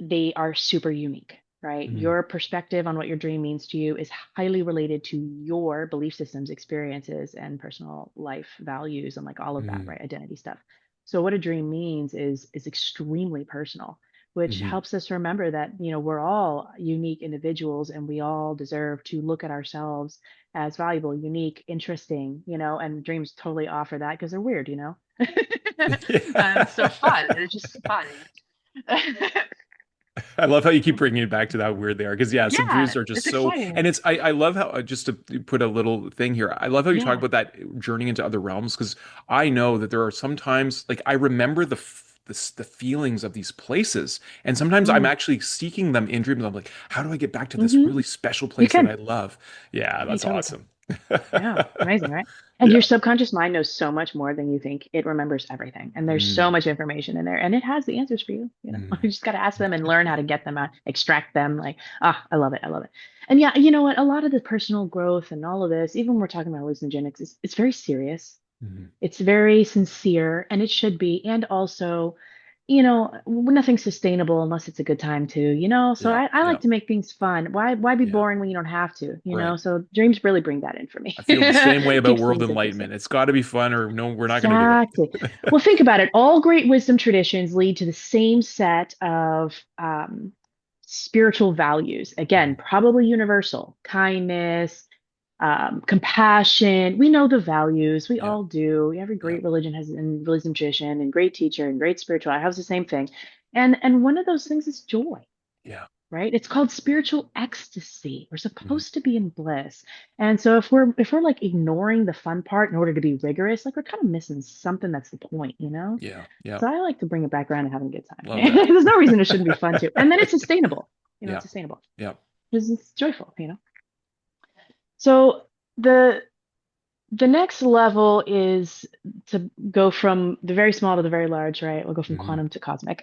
they are super unique, right? mm, Your perspective on what your dream means to you is highly related to your belief systems, experiences, and personal life values, and like all of that, mm, right? Identity stuff. So what a dream means is extremely personal, which mm. helps us remember that, we're all unique individuals and we all deserve to look at ourselves as valuable, unique, interesting, and dreams totally offer that because they're weird. It's so fun. It's just fun. I love how you keep bringing it back to that weird they are because yeah, some dreams Yeah, are just it's so and exciting. it's I love how just to put a little thing here. I love how you talk Yeah. about that journeying into other realms because I know that there are sometimes like I remember the feelings of these places and sometimes I'm Mm. actually seeking them in dreams. I'm like, how do I get back to this Hmm. really special You place that I can. love? Yeah, Yeah, you that's totally can. awesome. Yeah, amazing, right? And your Yeah. subconscious mind knows so much more than you think. It remembers everything. And there's so Mm, much information in there. And it has the answers for you. mm, You just got to ask them and learn how to get them out, extract them. Like, I love it. I love it. And yeah, you know what? A lot of the personal growth and all of this, even when we're talking about hallucinogenics, it's very serious. mm. It's very sincere, and it should be. And also, nothing's sustainable unless it's a good time too, So Yeah, I yeah, like to make things fun. Why be yeah. boring when you don't have to? Right. So dreams really bring that in for me. I feel the same way about Keeps world things interesting. enlightenment. It's got to be fun or no, we're not going to do Exactly. it. Well, think about it. All great wisdom traditions lead to the same set of spiritual values. Again, probably universal: kindness, compassion. We know the values. We Yeah, all do. Every yeah, great religion has and religion tradition and great teacher and great spiritual has the same thing. And one of those things is joy, yeah. right? It's called spiritual ecstasy. We're Mhm. supposed to be in bliss. And so if we're like ignoring the fun part in order to be rigorous, like we're kind of missing something that's the point? Yeah, yeah. So I like to bring it back around and having a good Love time. that. There's no reason it shouldn't be fun too. And then it's sustainable. It's Yeah, sustainable yeah. because it's joyful. So the The next level is to go from the very small to the very large, right? We'll go from Hmm. quantum to cosmic,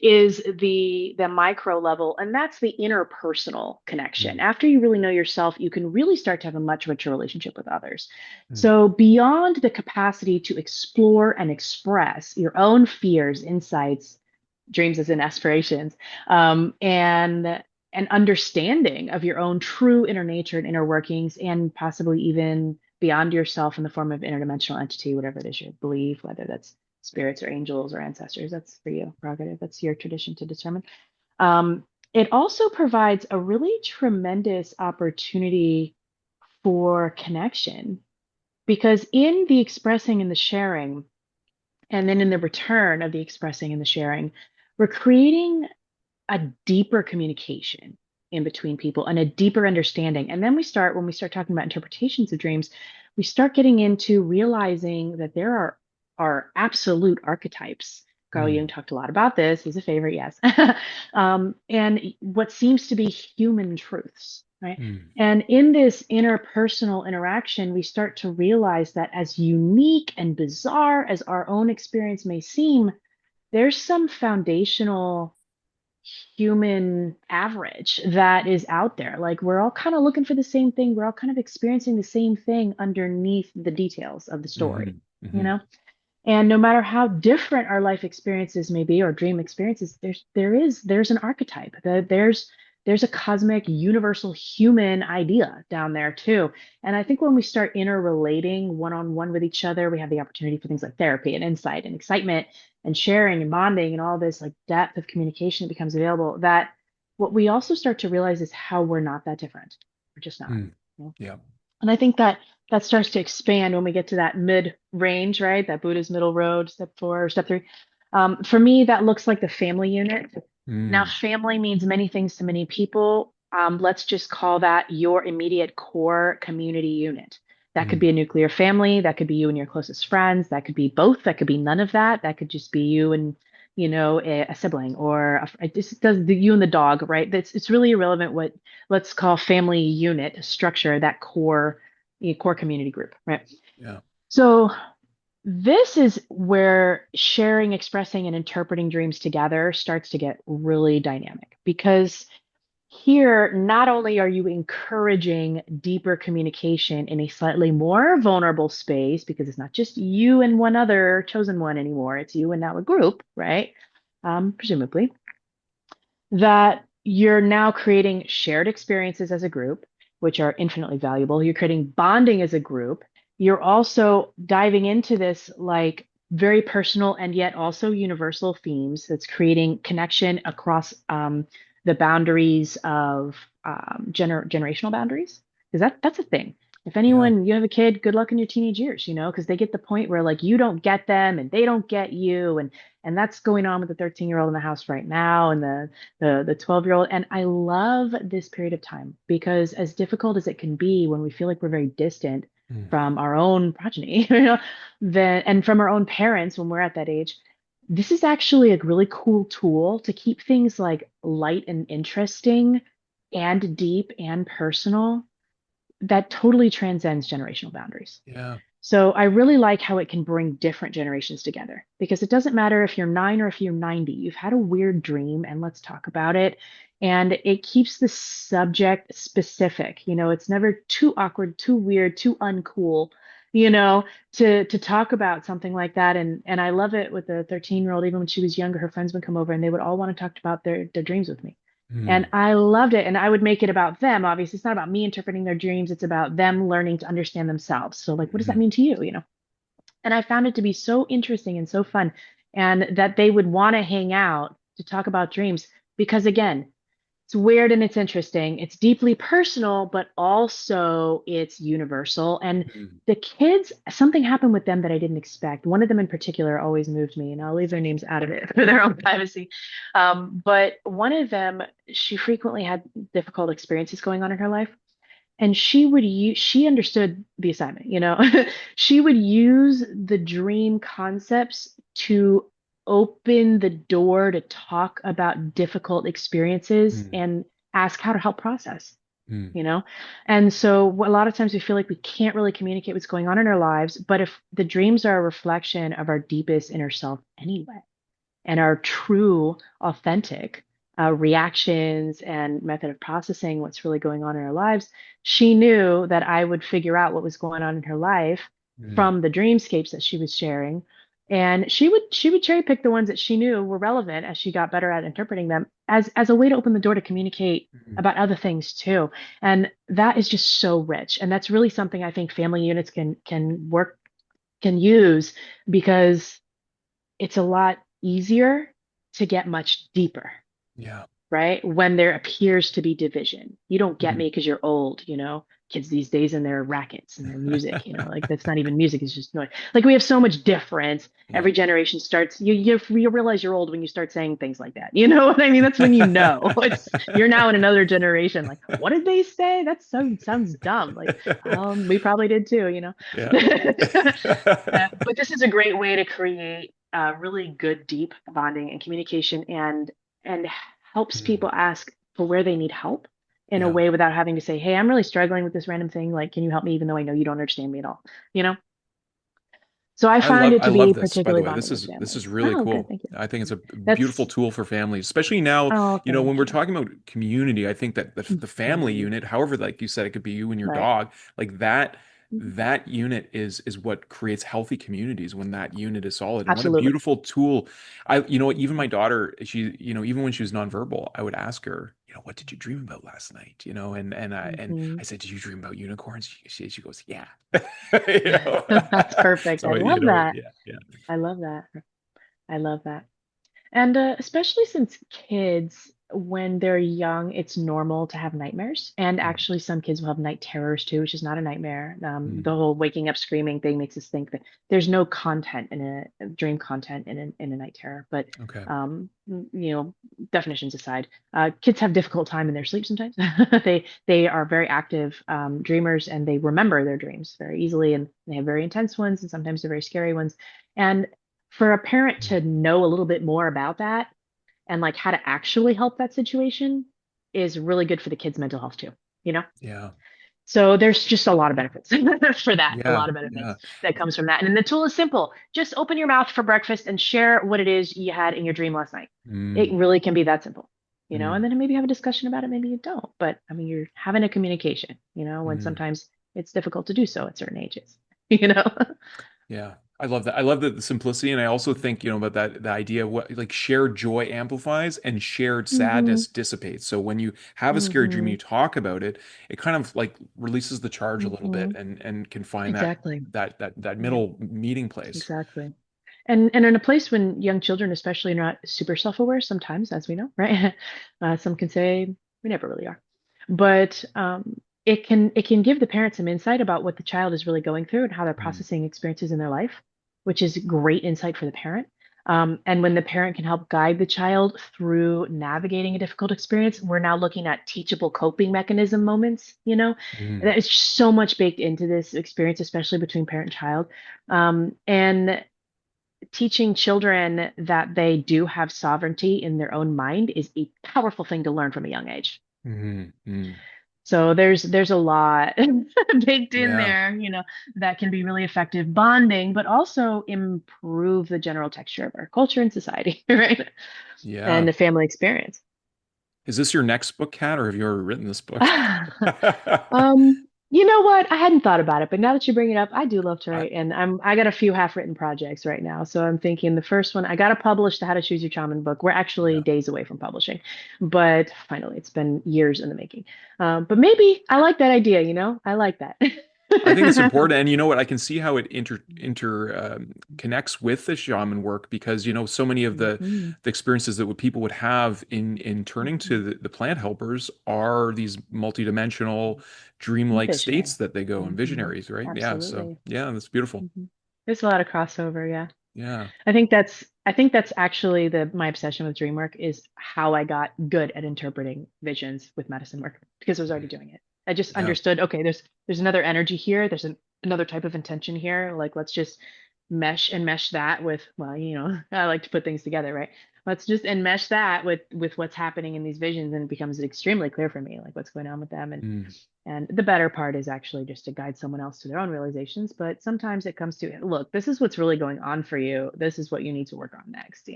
is the micro level, and that's the interpersonal connection. After you really know yourself, you can really start to have a much richer relationship with others. Hmm. So beyond the capacity to explore and express your own fears, insights, dreams as in aspirations, and an understanding of your own true inner nature and inner workings, and possibly even beyond yourself in the form of interdimensional entity, whatever it is you believe, whether that's spirits or angels or ancestors. That's for you, prerogative. That's your tradition to determine. Um, it also provides a really tremendous opportunity for connection because in the expressing and the sharing, and then in the return of the expressing and the sharing, we're creating a deeper communication in between people and a deeper understanding. And then when we start talking about interpretations of dreams, we start getting into realizing that there are absolute archetypes. Carl Jung Hmm. talked a lot about this. He's a favorite, yes. And what seems to be human truths, right? Hmm. And in this interpersonal interaction, we start to realize that as unique and bizarre as our own experience may seem, there's some foundational human average that is out there. Like we're all kind of looking for the same thing. We're all kind of experiencing the same thing underneath the details of the story, Hmm. you Hmm. know? And no matter how different our life experiences may be or dream experiences, there's an archetype. There's a cosmic, universal human idea down there too. And I think when we start interrelating one-on-one with each other, we have the opportunity for things like therapy and insight and excitement and sharing and bonding and all this like depth of communication that becomes available. That what we also start to realize is how we're not that different. We're just not. Hmm. You know? Yeah. And I think that that starts to expand when we get to that mid range, right? That Buddha's middle road, step 4 or step 3. For me, that looks like the family unit. Now, Hmm. family means many things to many people. Let's just call that your immediate core community unit. That could Hmm. be a nuclear family. That could be you and your closest friends. That could be both. That could be none of that. That could just be you and a sibling or it just does the you and the dog, right? It's really irrelevant what let's call family unit structure, that core community group, right? Yeah. So this is where sharing, expressing, and interpreting dreams together starts to get really dynamic because here, not only are you encouraging deeper communication in a slightly more vulnerable space, because it's not just you and one other chosen one anymore, it's you and now a group, right? Presumably that you're now creating shared experiences as a group, which are infinitely valuable. You're creating bonding as a group. You're also diving into this like very personal and yet also universal themes that's creating connection across the boundaries of generational boundaries. Because that's a thing. If Yeah. anyone, you have a kid, good luck in your teenage years, because they get the point where like you don't get them and they don't get you. And that's going on with the 13-year-old in the house right now and the 12-year-old. And I love this period of time because as difficult as it can be when we feel like we're very distant Hmm. from our own progeny, then and from our own parents when we're at that age, this is actually a really cool tool to keep things like light and interesting and deep and personal that totally transcends generational boundaries. Yeah. So I really like how it can bring different generations together because it doesn't matter if you're 9 or if you're 90, you've had a weird dream and let's talk about it. And it keeps the subject specific. It's never too awkward, too weird, too uncool, to talk about something like that. And I love it with the 13-year-old, even when she was younger, her friends would come over and they would all want to talk about their dreams with me. And Hmm. I loved it. And I would make it about them. Obviously, it's not about me interpreting their dreams. It's about them learning to understand themselves. So, like, what does that Hmm. mean to you? And I found it to be so interesting and so fun. And that they would want to hang out to talk about dreams because, again, it's weird and it's interesting. It's deeply personal, but also it's universal. And Hmm. the kids, something happened with them that I didn't expect. One of them in particular always moved me, and I'll leave their names out of it for their own privacy. But one of them, she frequently had difficult experiences going on in her life. And she understood the assignment. She would use the dream concepts to open the door to talk about difficult experiences Hmm. and ask how to help process. Mm. you know? And so a lot of times we feel like we can't really communicate what's going on in our lives. But if the dreams are a reflection of our deepest inner self anyway, and our true, authentic reactions and method of processing what's really going on in our lives, she knew that I would figure out what was going on in her life Mm. from the dreamscapes that she was sharing. And she would cherry pick the ones that she knew were relevant as she got better at interpreting them as a way to open the door to communicate Mm. about other things too. And that is just so rich. And that's really something I think family units can use because it's a lot easier to get much deeper, Yeah. right? When there appears to be division. You don't get Mm. me because you're old, kids these days and their rackets and their music, like that's not even music, it's just noise. Like we have so much difference. Yeah. Every generation starts, you realize you're old when you start saying things like that. You know what I mean? That's when it's you're now in another generation. Like, what did they say? That sounds dumb. Like, we probably did too. Yeah. But this is a great way to create really good, deep bonding and communication, and helps Mm. people ask for where they need help in a Yeah. way without having to say, "Hey, I'm really struggling with this random thing. Like, can you help me?" Even though I know you don't understand me at all. You know. So I find it I to love be this, by the particularly way. bonding with This families. is really Oh, good, cool. thank you. I think it's a beautiful That's tool for families, especially now, oh, when thank we're you. talking about community, I think that the family Mhm. unit, however, like you said, it could be you and your Right. dog, like Mhm. that unit is what creates healthy communities when that unit is solid. And what a Absolutely. beautiful tool. Even my daughter, even when she was nonverbal, I would ask her, what did you dream about last night? And Mhm. I said, did you dream about unicorns? She goes, yeah. That's perfect. I So, love that. yeah, yeah. I love that. I love that. And especially since kids, when they're young, it's normal to have nightmares. And Mm, actually, some kids will have night terrors too, which is not a nightmare. mm, The whole waking up screaming thing makes us think that there's no content in a dream content in a night terror. But okay. definitions aside, kids have difficult time in their sleep sometimes. They are very active dreamers and they remember their dreams very easily, and they have very intense ones, and sometimes they're very scary ones. And for a parent Mm, to know a little bit more about that and like how to actually help that situation is really good for the kid's mental health too, you know? yeah. So there's just a lot of benefits for that, a Yeah. lot of Yeah. benefits that comes from that. And the tool is simple. Just open your mouth for breakfast and share what it is you had in your dream last night. It Mm, really can be that simple, and mm, then maybe have a discussion about it, maybe you don't. But I mean, you're having a communication, when mm. sometimes it's difficult to do so at certain ages, you know? Yeah. I love that. I love the simplicity. And I also think, about that, the idea of what like shared joy amplifies and shared Hmm. sadness dissipates. So when you have a scary dream and Hmm. you talk about it, it kind of like releases the charge a little Hmm. bit and can find Exactly. that Yeah, middle meeting place. exactly. And in a place when young children, especially, are not super self-aware sometimes, as we know, right? Some can say we never really are, but it can give the parents some insight about what the child is really going through and how they're Mm, processing experiences in their life, which is great insight for the parent. And when the parent can help guide the child through navigating a difficult experience, we're now looking at teachable coping mechanism moments. mm, That is so much baked into this experience, especially between parent and child. And teaching children that they do have sovereignty in their own mind is a powerful thing to learn from a young age. mm, mm. So there's a lot baked in Yeah. there, that can be really effective bonding, but also improve the general texture of our culture and society, right? And Yeah. the family experience. Is this your next book, Kat, or have you already written this book? You know what? I hadn't thought about it, but now that you bring it up, I do love to I, write, and I got a few half-written projects right now. So I'm thinking the first one, I got to publish the How to Choose Your Shaman book. We're actually yeah. days away from publishing, but finally, it's been years in the making. But maybe I like that idea, I like that. I think it's important, and you know what? I can see how it connects with the shaman work because so many of Mhm, the experiences that what people would have in turning to mhm, the plant helpers are these multidimensional, mhm. dreamlike states Visionary. that they go in Hmm. visionaries, right? Yeah. So Absolutely. yeah, that's beautiful. Hmm. There's a lot of crossover, yeah. Yeah. I think that's actually my obsession with dream work is how I got good at interpreting visions with medicine work because I was already doing it. I just Yeah. understood, okay, there's another energy here, another type of intention here. Like let's just mesh that with, well, I like to put things together, right? let's just enmesh that with what's happening in these visions, and it becomes extremely clear for me like what's going on with them. Mm, And the better part is actually just to guide someone else to their own realizations. But sometimes it comes to, look, this is what's really going on for you. This is what you need to work on next,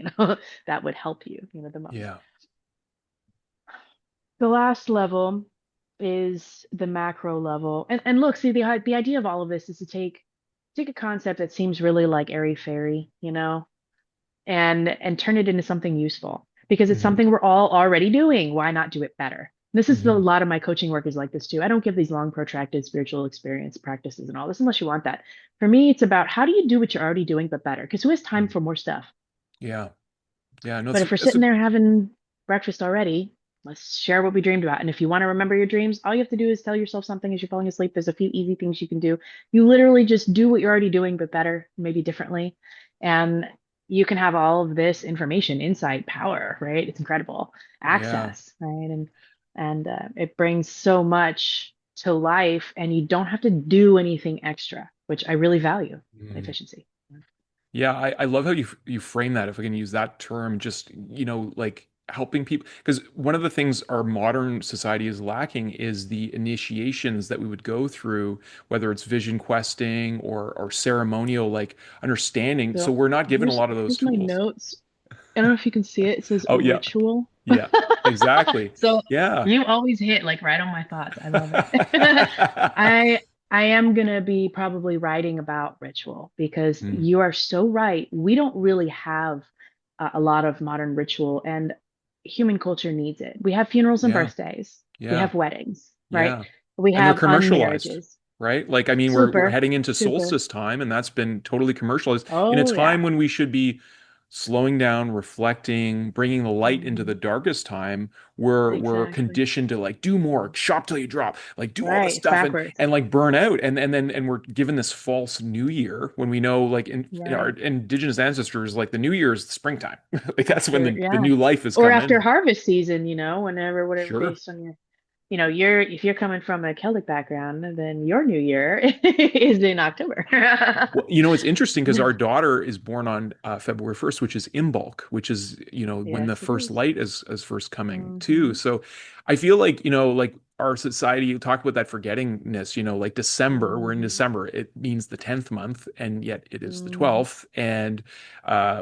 that would help you, the most. yeah. The last level is the macro level. And look, see, the idea of all of this is to take a concept that seems really like airy fairy, and turn it into something useful because it's Hmm. something we're all already doing. Why not do it better? This is a Hmm. lot of my coaching work is like this too. I don't give these long, protracted spiritual experience practices and all this unless you want that. For me, it's about how do you do what you're already doing but better? Because who has time for more stuff? Yeah. Yeah. No, But if we're that's sitting a, there having breakfast already, let's share what we dreamed about. And if you want to remember your dreams, all you have to do is tell yourself something as you're falling asleep. There's a few easy things you can do. You literally just do what you're already doing, but better, maybe differently. And you can have all of this information, insight, power, right? It's incredible yeah. access, right? And it brings so much to life, and you don't have to do anything extra, which I really value Mm. efficiency. Yeah, I love how you frame that, if I can use that term, just, like helping people. Because one of the things our modern society is lacking is the initiations that we would go through, whether it's vision questing or ceremonial, like understanding. So So we're not given a here's lot of those here's my tools. notes. I don't know if you can see it. It says Oh yeah, ritual. yeah, exactly. So Yeah. you always hit like right on my thoughts. I love it. I I am gonna be probably writing about ritual because Mm, you are so right. We don't really have a lot of modern ritual, and human culture needs it. We have funerals and yeah, birthdays. We yeah. have weddings, right? Yeah. We And they're have commercialized, unmarriages. right? Like, I mean, we're Super, heading into super. solstice time, and that's been totally commercialized in a Oh yeah. time when we should be slowing down, reflecting, bringing the light into the Mhm. darkest time. We're Exactly. conditioned to like do more, shop till you drop, like do all this Right. It's stuff and backwards. and like burn out. And we're given this false new year when we know like in our Right. indigenous ancestors, like the new year is the springtime. Like that's when After, the yeah. new life has Or come after in. harvest season, whenever, whatever, Sure. based on your, if you're coming from a Celtic background, then your new year is in October. Well, it's interesting because our daughter is born on February 1st, which is Imbolc, which is, when the Yes, it first is. light is first coming too. Mm-hmm. So I feel like, like our society, you talk about that forgettingness, like December, we're in Mm-hmm. December, it means the 10th month, and yet it is the Mm-hmm. 12th. And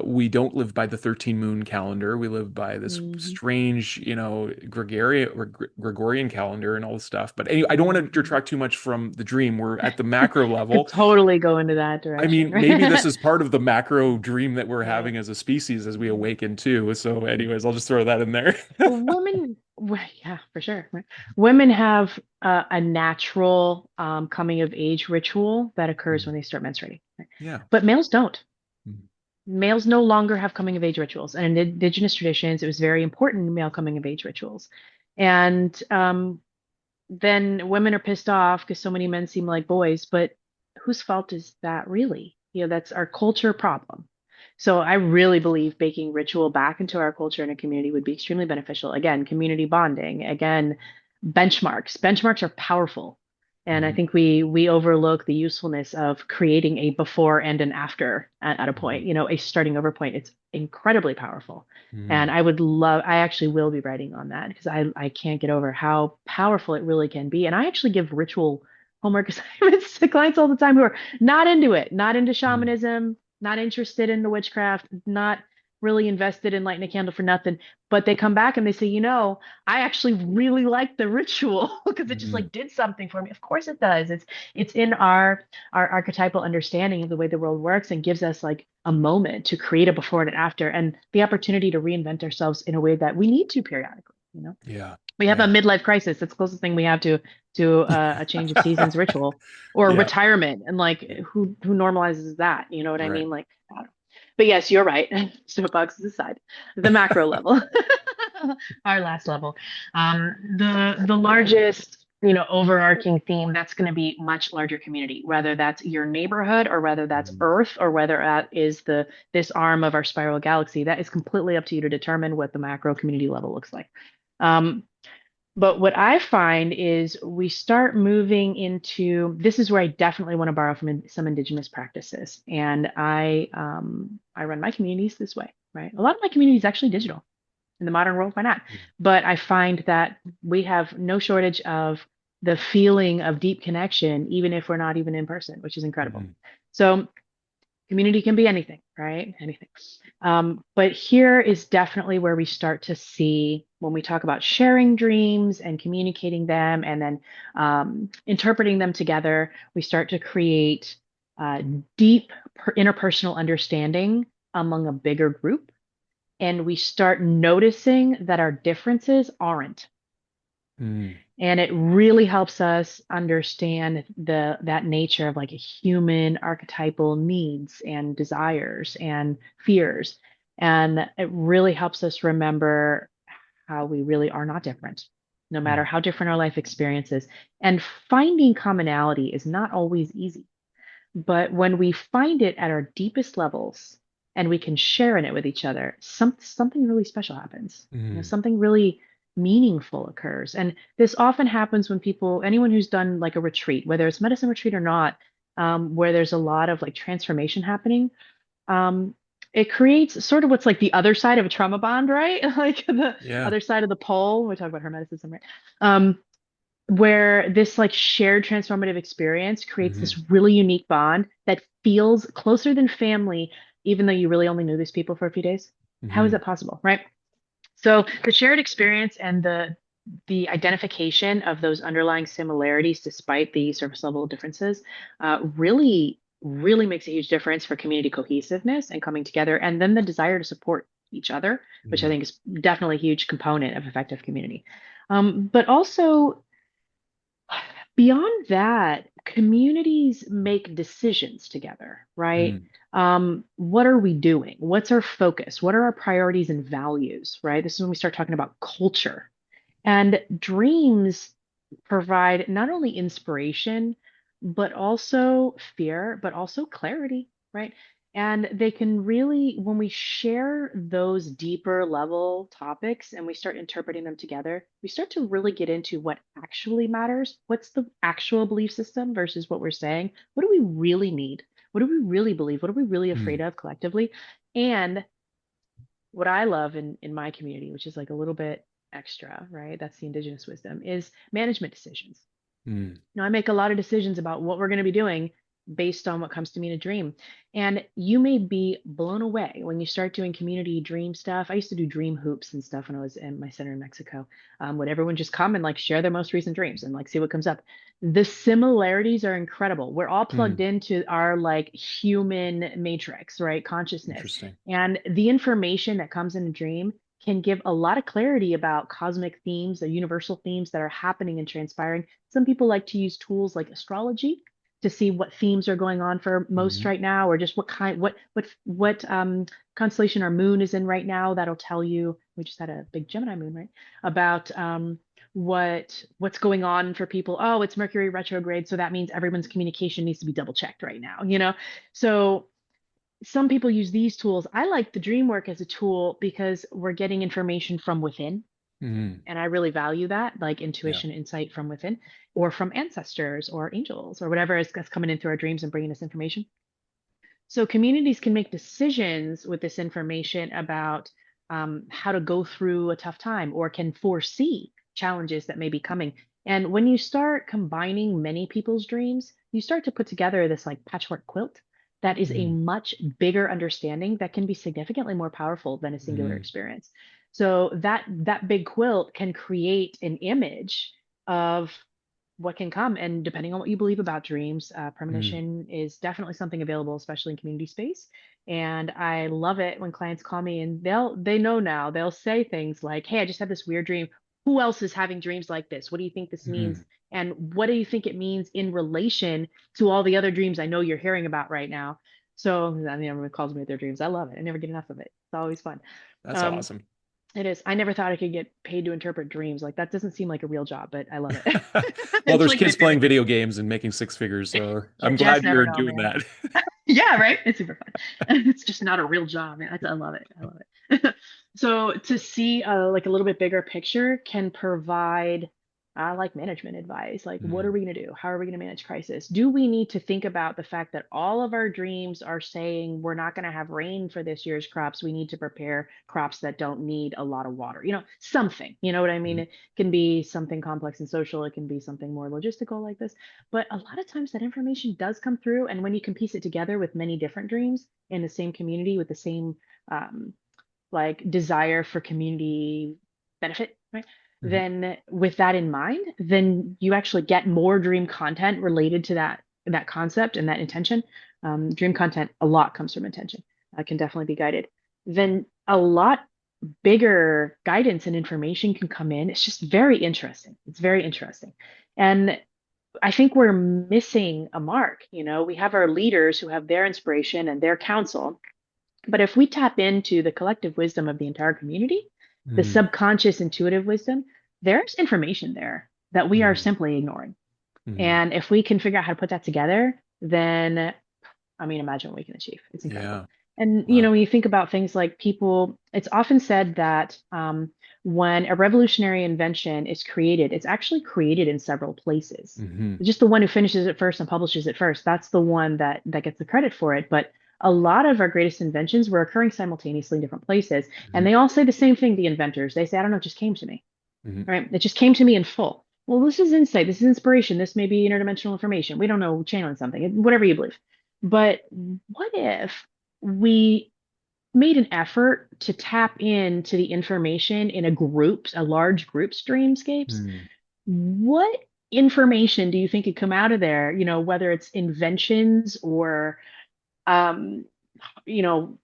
we don't live by the 13 moon calendar. We live by this Mm-hmm. strange, Gregorian calendar and all this stuff. But anyway, I don't want to Mm-hmm. detract too much from the dream. We're at the macro Could level. totally go into that I direction, mean, maybe this right? is part of the macro dream that we're Right. having as a species as we Mm-hmm. awaken too. So, anyways, I'll just throw that in there. Yeah, for sure. Right. Women have a natural coming of age ritual that occurs when Mm. they start menstruating, right? Yeah. But males don't. Mm. Males no longer have coming of age rituals. And in indigenous traditions, it was very important male coming of age rituals. And then women are pissed off because so many men seem like boys, but whose fault is that really? That's our culture problem. So I really believe baking ritual back into our culture and a community would be extremely beneficial. Again, community bonding. Again, benchmarks. Benchmarks are powerful. And I Mhm. think we overlook the usefulness of creating a before and an after at a point, Mhm. a starting over point. It's incredibly powerful. And Mhm. I actually will be writing on that because I can't get over how powerful it really can be. And I actually give ritual homework assignments to clients all the time who are not into it, not into Mhm. shamanism, not interested in the witchcraft, not really invested in lighting a candle for nothing. But they come back and they say, I actually really like the ritual because it just Mhm. like did something for me. Of course it does. It's in our archetypal understanding of the way the world works and gives us like a moment to create a before and an after and the opportunity to reinvent ourselves in a way that we need to periodically. Yeah. We have a Yeah. midlife crisis. That's the closest thing we have to a change of seasons ritual or Yeah. retirement. And like, who normalizes that? You know what I Right. mean? Like, I don't know. But yes, you're right. Soapboxes aside, the macro level, our last level, the largest, overarching theme that's going to be much larger community, whether that's your neighborhood or whether that's Mhm. Earth or whether that is this arm of our spiral galaxy. That is completely up to you to determine what the macro community level looks like. Um, but what I find is we start moving into this is where I definitely want to borrow from some indigenous practices, and I run my communities this way. right? A lot of my community is actually digital. In the modern world, why not? But I find that we have no shortage of the feeling of deep connection, even if we're not even in person, which is incredible. Mm-hmm. So community can be anything, right? Anything. But here is definitely where we start to see when we talk about sharing dreams and communicating them and then interpreting them together, we start to create uh, deep interpersonal understanding among a bigger group. And we start noticing that our differences aren't. Mm-hmm. And it really helps us understand that nature of like a human archetypal needs and desires and fears. And it really helps us remember how we really are not different, no matter how different our life experiences. And finding commonality is not always easy. But when we find it at our deepest levels and we can share in it with each other, something really special happens. You know, Mm-hmm. something really meaningful occurs. And this often happens when people, anyone who's done like a retreat, whether it's medicine retreat or not, where there's a lot of like transformation happening, um, it creates sort of what's like the other side of a trauma bond, right? Like the Yeah. other side of the pole. We talk about hermeticism, right? Um, where this like shared transformative experience creates Mm-hmm. this really unique bond that feels closer than family, even though you really only knew these people for a few days. How is Mm-hmm. that possible, right? So the shared experience and the identification of those underlying similarities, despite the surface level differences, really makes a huge difference for community cohesiveness and coming together, and then the desire to support each other, which I Mm-hmm. think is definitely a huge component of effective community. But also beyond that, communities make decisions together, right? What are we doing? What's our focus? What are our priorities and values, right? This is when we start talking about culture. And dreams provide not only inspiration, but also fear, but also clarity, right? And they can really, when we share those deeper level topics and we start interpreting them together, we start to really get into what actually matters. What's the actual belief system versus what we're saying? What do we really need? What do we really believe? What are we really afraid Mm-hmm. of collectively? And what I love in my community, which is like a little bit extra, right? That's the indigenous wisdom, is management decisions. Now, I make a lot of decisions about what we're going to be doing based on what comes to me in a dream. And you may be blown away when you start doing community dream stuff. I used to do dream hoops and stuff when I was in my center in Mexico. Would everyone just come and like share their most recent dreams and like see what comes up? The similarities are incredible. We're all plugged Mm-hmm. into our like human matrix, right? Consciousness. Interesting. And the information that comes in a dream can give a lot of clarity about cosmic themes, the universal themes that are happening and transpiring. Some people like to use tools like astrology to see what themes are going on for most Mm-hmm. right now, or just what constellation our moon is in right now. That'll tell you. We just had a big Gemini moon, right? About what's going on for people. Oh, it's Mercury retrograde, so that means everyone's communication needs to be double checked right now. So some people use these tools. I like the dream work as a tool because we're getting information from within. Mm-hmm. And I really value that, like Yeah. intuition, insight from within, or from ancestors or angels or whatever is coming in through our dreams and bringing us information. So communities can make decisions with this information about how to go through a tough time or can foresee challenges that may be coming. And when you start combining many people's dreams, you start to put together this like patchwork quilt that is a much bigger understanding that can be significantly more powerful than a singular Mm-hmm. experience. So that big quilt can create an image of what can come. And depending on what you believe about dreams, Mm-hmm. premonition is definitely something available, especially in community space. And I love it when clients call me and they know now, they'll say things like, "Hey, I just had this weird dream. Who else is having dreams like this? What do you think this Mm-hmm. means? And what do you think it means in relation to all the other dreams I know you're hearing about right now?" So I mean, everyone calls me with their dreams. I love it. I never get enough of it. It's always fun. That's Um, awesome. it is. I never thought I could get paid to interpret dreams. Like that doesn't seem like a real job, but I love it. Well, It's there's like my kids playing favorite thing. video games and making six figures, so You I'm just glad never you're know, doing man. that. Yeah, right. It's super fun. It's just not a real job, man. I love it. I love it. So to see like a little bit bigger picture can provide. like management advice. Like, what are Mm, we going to do? How are we going to manage crisis? Do we need to think about the fact that all of our dreams are saying we're not going to have rain for this year's crops? We need to prepare crops that don't need a lot of water. Something, you know what I mean? mm, It can be something complex and social, it can be something more logistical like this. But a lot of times that information does come through. And when you can piece it together with many different dreams in the same community with the same um, like desire for community benefit, right? mhm, Then with that in mind, then you actually get more dream content related to that concept and that intention. Dream content a lot comes from intention. Can definitely be guided. Then a lot bigger guidance and information can come in. It's just very interesting. It's very interesting. And I think we're missing a mark. We have our leaders who have their inspiration and their counsel, but if we tap into the collective wisdom of the entire community, the mm, subconscious intuitive wisdom, there's information there that we are mm, simply ignoring. mm. And if we can figure out how to put that together, then I mean, imagine what we can achieve. It's incredible. Yeah. And Wow. when you think about things like people, it's often said that when a revolutionary invention is created, it's actually created in several places. Hmm. Just the one who finishes it first and publishes it first, that's the one that gets the credit for it. But a lot of our greatest inventions were occurring simultaneously in different places, and Hmm. they all say the same thing. The inventors, they say, "I don't know, it just came to me." Hmm. Right? It just came to me in full. Well, this is insight. This is inspiration. This may be interdimensional information. We don't know, channeling something, whatever you believe. But what if we made an effort to tap into the information in a large group's dreamscapes? Mm. What information do you think could come out of there? Whether it's inventions or, um, you know,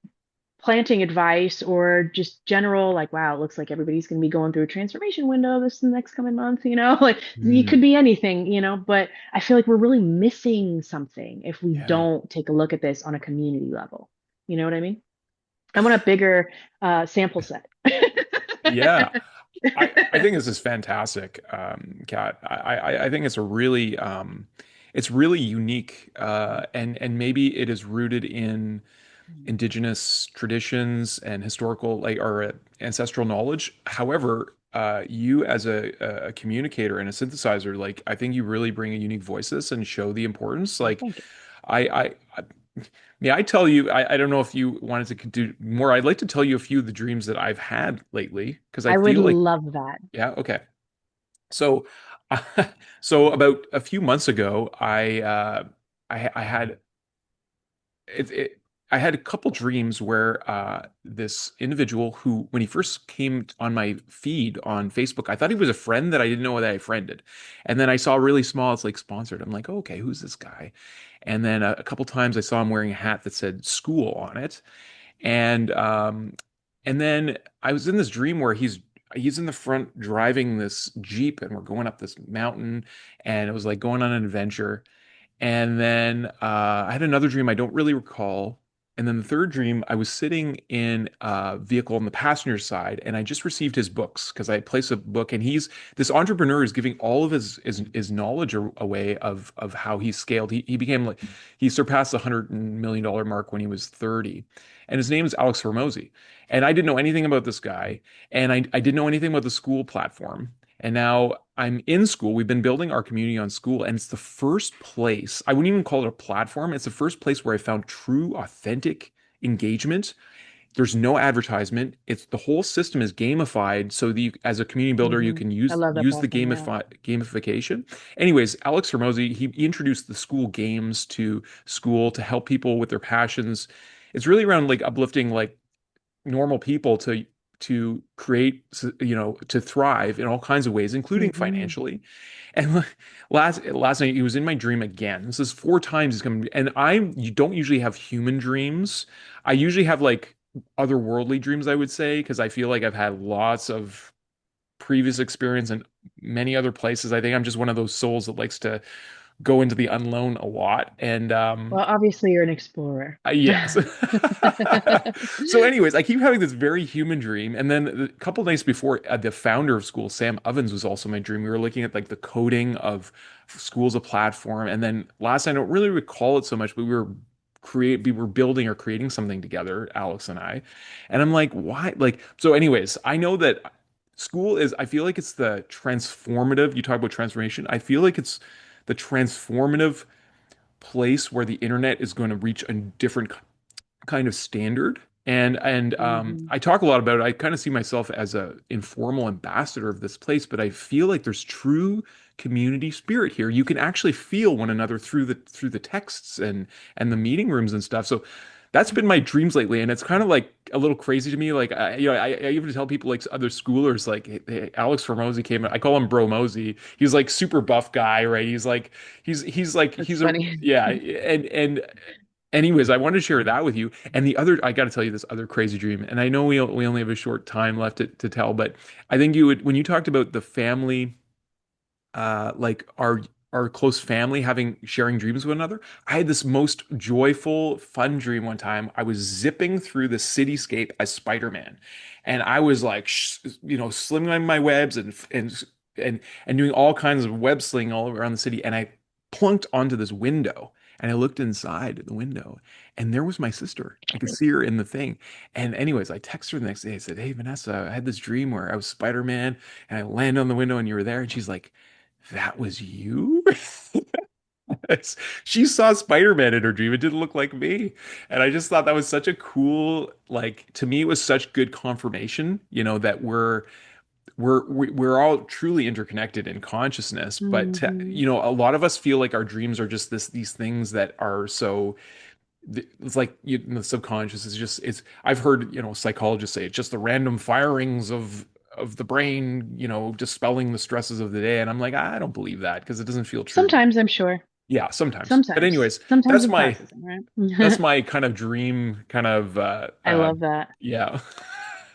planting advice or just general, like, wow, it looks like everybody's going to be going through a transformation window this next coming month, like it could Mm. be anything, but I feel like we're really missing something if we Yeah. don't take a look at this on a community level. You know what I mean? I want a bigger sample set. Yeah. I think this is fantastic, Kat. I think it's really unique, and maybe it is rooted in indigenous traditions and historical like or ancestral knowledge. However, you as a communicator and a synthesizer, like I think you really bring a unique voice to this and show the importance. Oh, Like thank you. I may I tell you, I don't know if you wanted to do more. I'd like to tell you a few of the dreams that I've had lately because I I would feel like, love that. yeah, okay. So, so about a few months ago, I had it, it I had a couple dreams where this individual who, when he first came on my feed on Facebook, I thought he was a friend that I didn't know that I friended, and then I saw really small, it's like sponsored. I'm like, oh, okay, who's this guy? And then a couple times I saw him wearing a hat that said school on it, and then I was in this dream where he's in the front driving this Jeep, and we're going up this mountain, and it was like going on an adventure. And then I had another dream I don't really recall. And then the third dream, I was sitting in a vehicle on the passenger side, and I just received his books because I placed a book, and he's this entrepreneur is giving all of his knowledge away of how he scaled. He became like he surpassed the $100 million mark when he was 30, and his name is Alex Hormozy. And I didn't know anything about this guy, and I didn't know anything about the school platform. And now I'm in school. We've been building our community on school, and it's the first place, I wouldn't even call it a platform. It's the first place where I found true, authentic engagement. There's no advertisement. It's the whole system is gamified so that you, as a community builder, you can I love that use the platform. Yeah. gamification. Anyways, Alex Hermosi, he introduced the school games to school to help people with their passions. It's really around like uplifting like normal people to create, to thrive in all kinds of ways, including Hmm. financially. And last night he was in my dream again. This is four times he's coming, and you don't usually have human dreams. I usually have like otherworldly dreams, I would say, because I feel like I've had lots of previous experience in many other places. I think I'm just one of those souls that likes to go into the unknown a lot. And Well, obviously you're an explorer. yes. So, anyways, I keep having this very human dream, and then a couple nights before, the founder of school, Sam Ovens, was also my dream. We were looking at like the coding of school as a platform, and then last night, I don't really recall it so much, but we were building or creating something together, Alex and I, and I'm like, why? Like, so, anyways, I know that. school is, I feel like it's the transformative. You talk about transformation. I feel like it's the transformative place where the internet is going to reach a different kind of standard. And Hmm. I talk a lot about it. I kind of see myself as a informal ambassador of this place, but I feel like there's true community spirit here. You can actually feel one another through the texts and the meeting rooms and stuff. So that's been my dreams lately, and it's kind of like a little crazy to me. Like I even tell people like other schoolers like hey, Alex Formosi came. I call him Bro Mosey. He's like super buff guy, right? That's He's a funny. yeah, and anyways, I wanted to share that with you. And the other, I got to tell you this other crazy dream. And I know we only have a short time left to tell, but I think you would, when you talked about the family, like our close family having sharing dreams with one another. I had this most joyful, fun dream one time. I was zipping through the cityscape as Spider-Man, and I was like, slinging my webs and doing all kinds of web sling all around the city. And I plunked onto this window, and I looked inside the window, and there was my sister. I could see her in the thing. And anyways, I texted her the next day. I said, "Hey, Vanessa, I had this dream where I was Spider-Man, and I landed on the window, and you were there." And she's like, that was you? She saw Spider-Man in her dream. It didn't look like me. And I just thought that was such a cool, like, to me, it was such good confirmation, that we're all truly interconnected in consciousness. But Hmm. a lot of us feel like our dreams are just these things that are so it's like the subconscious is just it's I've heard psychologists say it's just the random firings of the brain dispelling the stresses of the day, and I'm like, I don't believe that because it doesn't feel true. Sometimes I'm sure. Yeah, sometimes, but Sometimes. anyways, Sometimes that's in my processing, that's right? my kind of dream kind of I love that. yeah.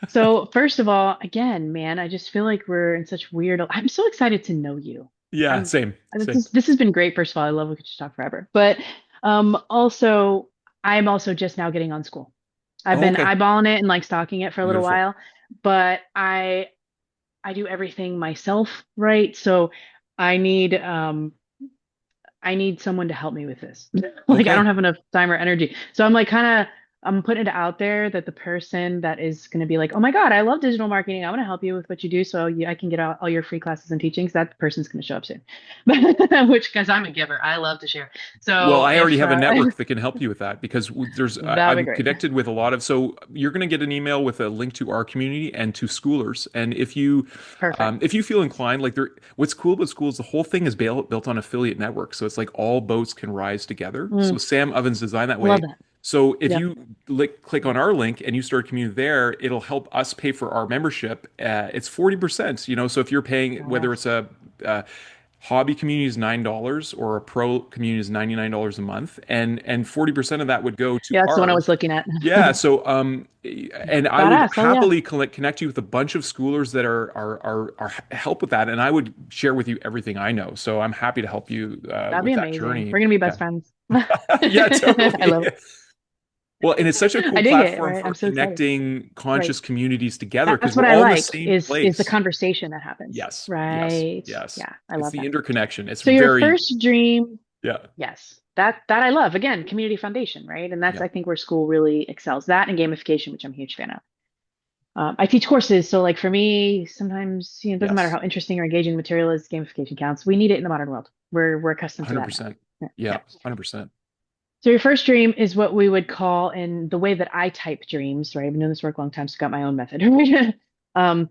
So first of all, again, man, I just feel like we're in such weird. I'm so excited to know you. Yeah, I'm. same. This has been great. First of all, I love we could just talk forever. But also, I'm also just now getting on school. I've Oh, been okay, eyeballing it and like stalking it for a little beautiful. while, but I do everything myself, right? So I need um I need someone to help me with this. Like I don't Okay. have enough time or energy. So I'm like kind of I'm putting it out there that the person that is going to be like, "Oh my God, I love digital marketing. I want to help you with what you do so I can get all your free classes and teachings." That person's going to show up soon. Which because I'm a giver, I love to share. Well, So I already if have a network that can help you with that because that'd be I'm great. connected with a lot of, so you're going to get an email with a link to our community and to schoolers. And Perfect. if you feel inclined, like what's cool about schools, the whole thing is built on affiliate network. So it's like all boats can rise together. So Mm, Sam Ovens designed that love way. that. So if Yep. you click on our link and you start a community there, it'll help us pay for our membership. It's 40%, so if you're paying, whether it's Yes. uh, hobby community is $9 or a pro community is $99 a month, and 40% of that would go to Yeah, that's the one I was ours. looking at. Yeah, so and I would Badass. Hell yeah. happily connect you with a bunch of schoolers that are help with that, and I would share with you everything I know. So I'm happy to help you That'd be with that amazing. We're journey. gonna be Yeah, best friends. yeah, I totally. love it. Well, and it's such a I cool dig it, platform right? for I'm so excited. connecting Right. conscious communities together because That's what we're I all in the like same is the place. conversation that happens. Yes, yes, Right. yes. Yeah, I It's love the that. interconnection. It's So your very, first dream, yeah, yes. That I love. Again, community foundation, right? And that's yeah, I think where school really excels. That and gamification, which I'm a huge fan of. I teach courses, so like for me, sometimes it doesn't matter yes. how interesting or engaging the material is, gamification counts. We need it in the modern world. We're accustomed to that now. 100%. Yeah. Yeah, Yeah. 100%. So your first dream is what we would call in the way that I type dreams, right? I've been doing this work a long time, so I've got my own method. um,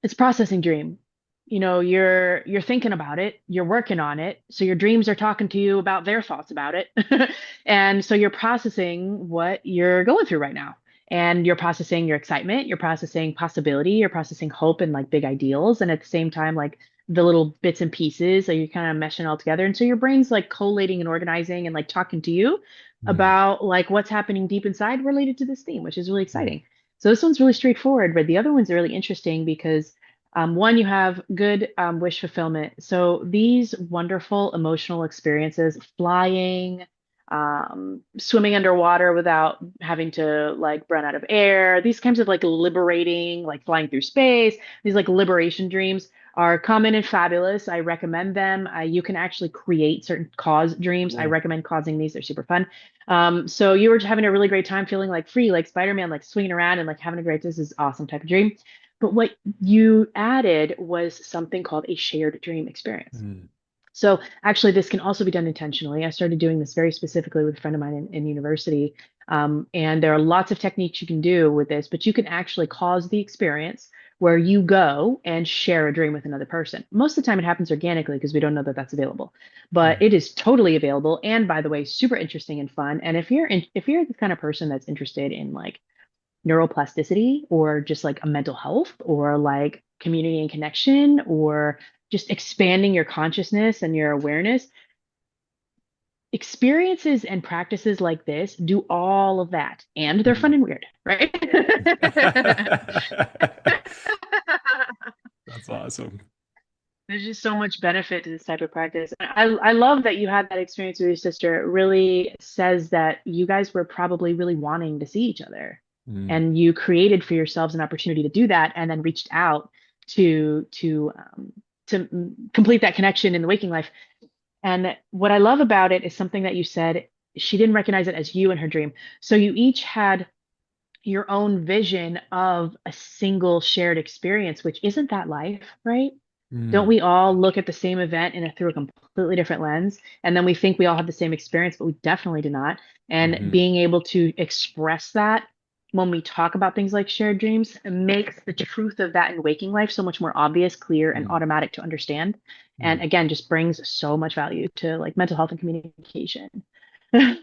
it's processing dream. You're thinking about it, you're working on it, so your dreams are talking to you about their thoughts about it. And so you're processing what you're going through right now. And you're processing your excitement, you're processing possibility, you're processing hope and like big ideals. And at the same time, like the little bits and pieces, so you're kind of meshing all together. And so your brain's like collating and organizing and like talking to you Mm, about like what's happening deep inside related to this theme, which is really mm, exciting. So this one's really straightforward, but the other one's really interesting because one, you have good wish fulfillment. So these wonderful emotional experiences, flying, swimming underwater without having to like run out of air, these kinds of like liberating, like flying through space, these like liberation dreams are common and fabulous. I recommend them. You can actually create certain cause dreams. I cool. recommend causing these. They're super fun. So you were having a really great time feeling like free, like Spider-Man, like swinging around and like having a great, this is awesome type of dream. But what you added was something called a shared dream experience. Mm, So actually, this can also be done intentionally. I started doing this very specifically with a friend of mine in university. And there are lots of techniques you can do with this, but you can actually cause the experience where you go and share a dream with another person. Most of the time, it happens organically because we don't know that that's available, but mm, it is totally available. And by the way, super interesting and fun. And if you're the kind of person that's interested in like neuroplasticity or just like a mental health or like community and connection or just expanding your consciousness and your awareness, experiences and practices like this do all of that. And they're fun mm. and weird, right? That's awesome. There's just so much benefit to this type of practice. I love that you had that experience with your sister. It really says that you guys were probably really wanting to see each other. Mm, And you created for yourselves an opportunity to do that and then reached out to complete that connection in the waking life. And what I love about it is something that you said, she didn't recognize it as you in her dream. So you each had your own vision of a single shared experience, which isn't that life, right? Don't mm, we all look at the same event through a completely different lens? And then we think we all have the same experience, but we definitely do not. And mhm, being able to express that when we talk about things like shared dreams makes the truth of that in waking life so much more obvious, clear, and mm, automatic to understand. And mm, again, just brings so much value to like mental health and communication.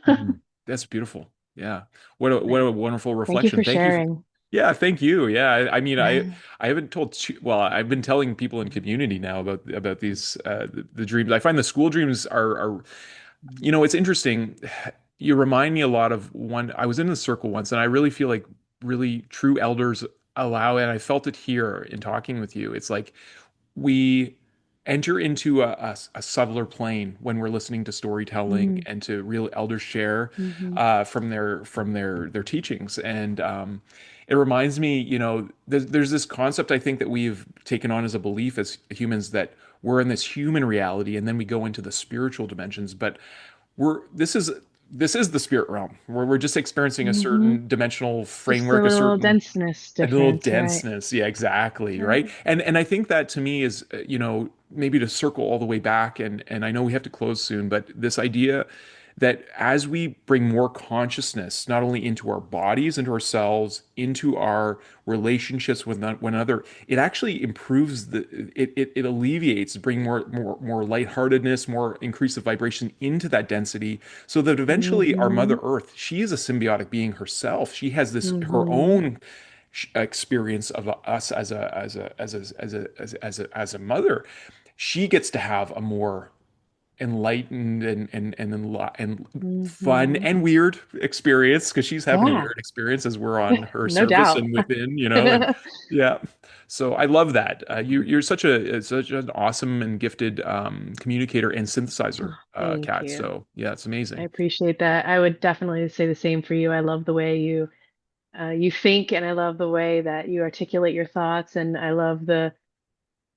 mm. That's beautiful. Yeah. What a wonderful Thank you reflection. for Thank you. sharing. Yeah, thank you. Yeah, I mean, Yeah. I haven't told well, I've been telling people in community now about these the dreams. I find the school dreams are it's interesting. You remind me a lot of one. I was in a circle once, and I really feel like really true elders allow, and I felt it here in talking with you. It's like we enter into a subtler plane when we're listening to storytelling Mm, and to real elders share mhm, from their teachings. And it reminds me, there's this concept I think that we've taken on as a belief as humans that we're in this human reality and then we go into the spiritual dimensions. But we're this is the spirit realm where we're just experiencing a mhm. certain dimensional Just a framework, a little certain denseness a little difference, right? denseness. Yeah, exactly. Right. Right. And I think that to me is, maybe to circle all the way back, and I know we have to close soon, but this idea that as we bring more consciousness, not only into our bodies, into ourselves, into our relationships with one another, it actually improves it alleviates, bring more lightheartedness, more increase the vibration into that density, so that eventually our Mother Mhm, Earth, she is a symbiotic being herself. She has this her mhm, own experience of us as a mother. She gets to have a more enlightened and fun mhm. and weird experience because she's having a Yeah, weird experience as we're on her no service doubt. and within, and yeah. So I love that. You're such an awesome and gifted communicator and Oh, synthesizer, thank Kat. you. So yeah, it's I amazing. appreciate that. I would definitely say the same for you. I love the way you think, and I love the way that you articulate your thoughts, and I love the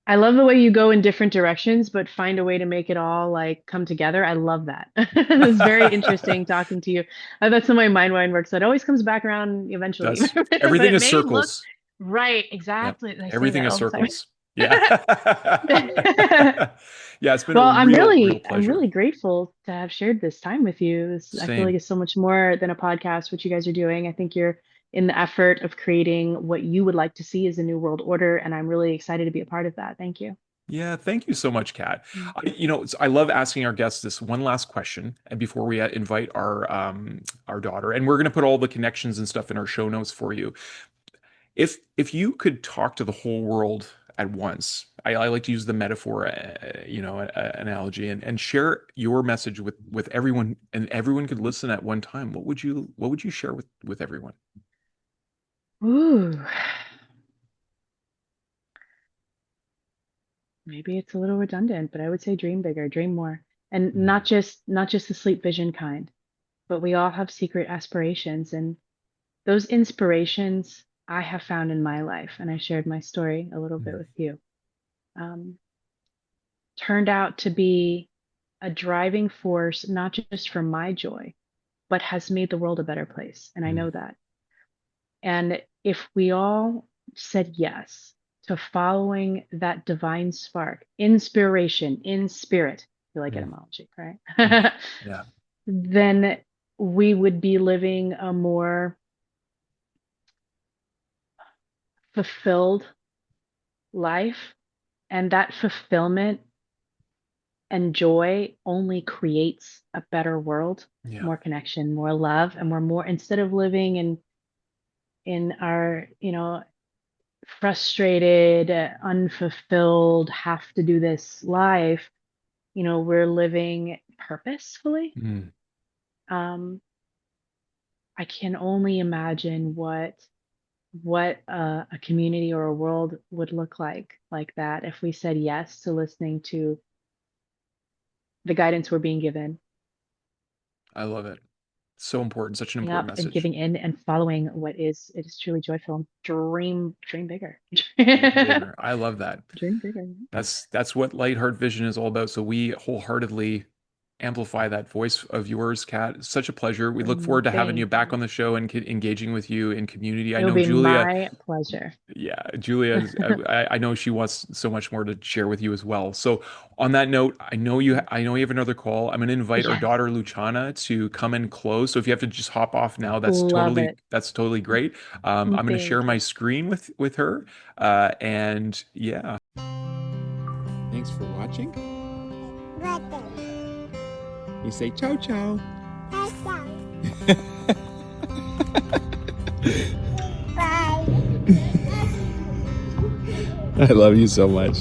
way you go in different directions, but find a way to make it all like come together. I love that. It's very interesting talking to you. That's the way my mind works. It always comes back around eventually, Does but everything it is may look circles. right. Yep. Exactly. I say Everything that is all the time. circles. Yeah. Yeah, it's been a Well, real I'm pleasure. really grateful to have shared this time with you. I feel like Same. it's so much more than a podcast, what you guys are doing. I think you're in the effort of creating what you would like to see as a new world order, and I'm really excited to be a part of that. Thank you. Yeah, thank you so much, Kat. Mm. I love asking our guests this one last question, and before we invite our daughter, and we're going to put all the connections and stuff in our show notes for you. If you could talk to the whole world at once, I like to use the metaphor, analogy, and share your message with everyone, and everyone could listen at one time. What would you share with everyone? Ooh, maybe it's a little redundant, but I would say dream bigger, dream more. And Mm, not just the sleep vision kind, but we all have secret aspirations and those inspirations I have found in my life, and I shared my story a little bit mm, with you. Um, Turned out to be a driving force, not just for my joy, but has made the world a better place. And I know mm, that. And if we all said yes to following that divine spark, inspiration in spirit, you like Mm. etymology, Mm. right? Yeah. Then we would be living a more fulfilled life. And that fulfillment and joy only creates a better world, Yeah. more connection, more love, and we're more, instead of living in our, frustrated, unfulfilled, have to do this life, we're living purposefully. Mm. Um, I can only imagine what a community or a world would look like that if we said yes to listening to the guidance we're being given. I love it. So important. Such an important Up and message. giving in and following what is it is truly joyful. Dream bigger. Dream bigger. I love that. Dream bigger. That's what Light Heart Vision is all about. So we wholeheartedly amplify that voice of yours, Kat. It's such a pleasure. We look forward to having you Thank back you. on the show and engaging with you in community. I It will know be Julia. my pleasure. Yeah, Julia, I know she wants so much more to share with you as well. So on that note, I know you have another call. I'm going to invite our Yes. daughter Luciana to come and close. So if you have to just hop off now, Love it. that's totally great. I'm going to share Thank my you. screen with her, and yeah. Thanks for watching. You say ciao ciao. Bye. I love you so much.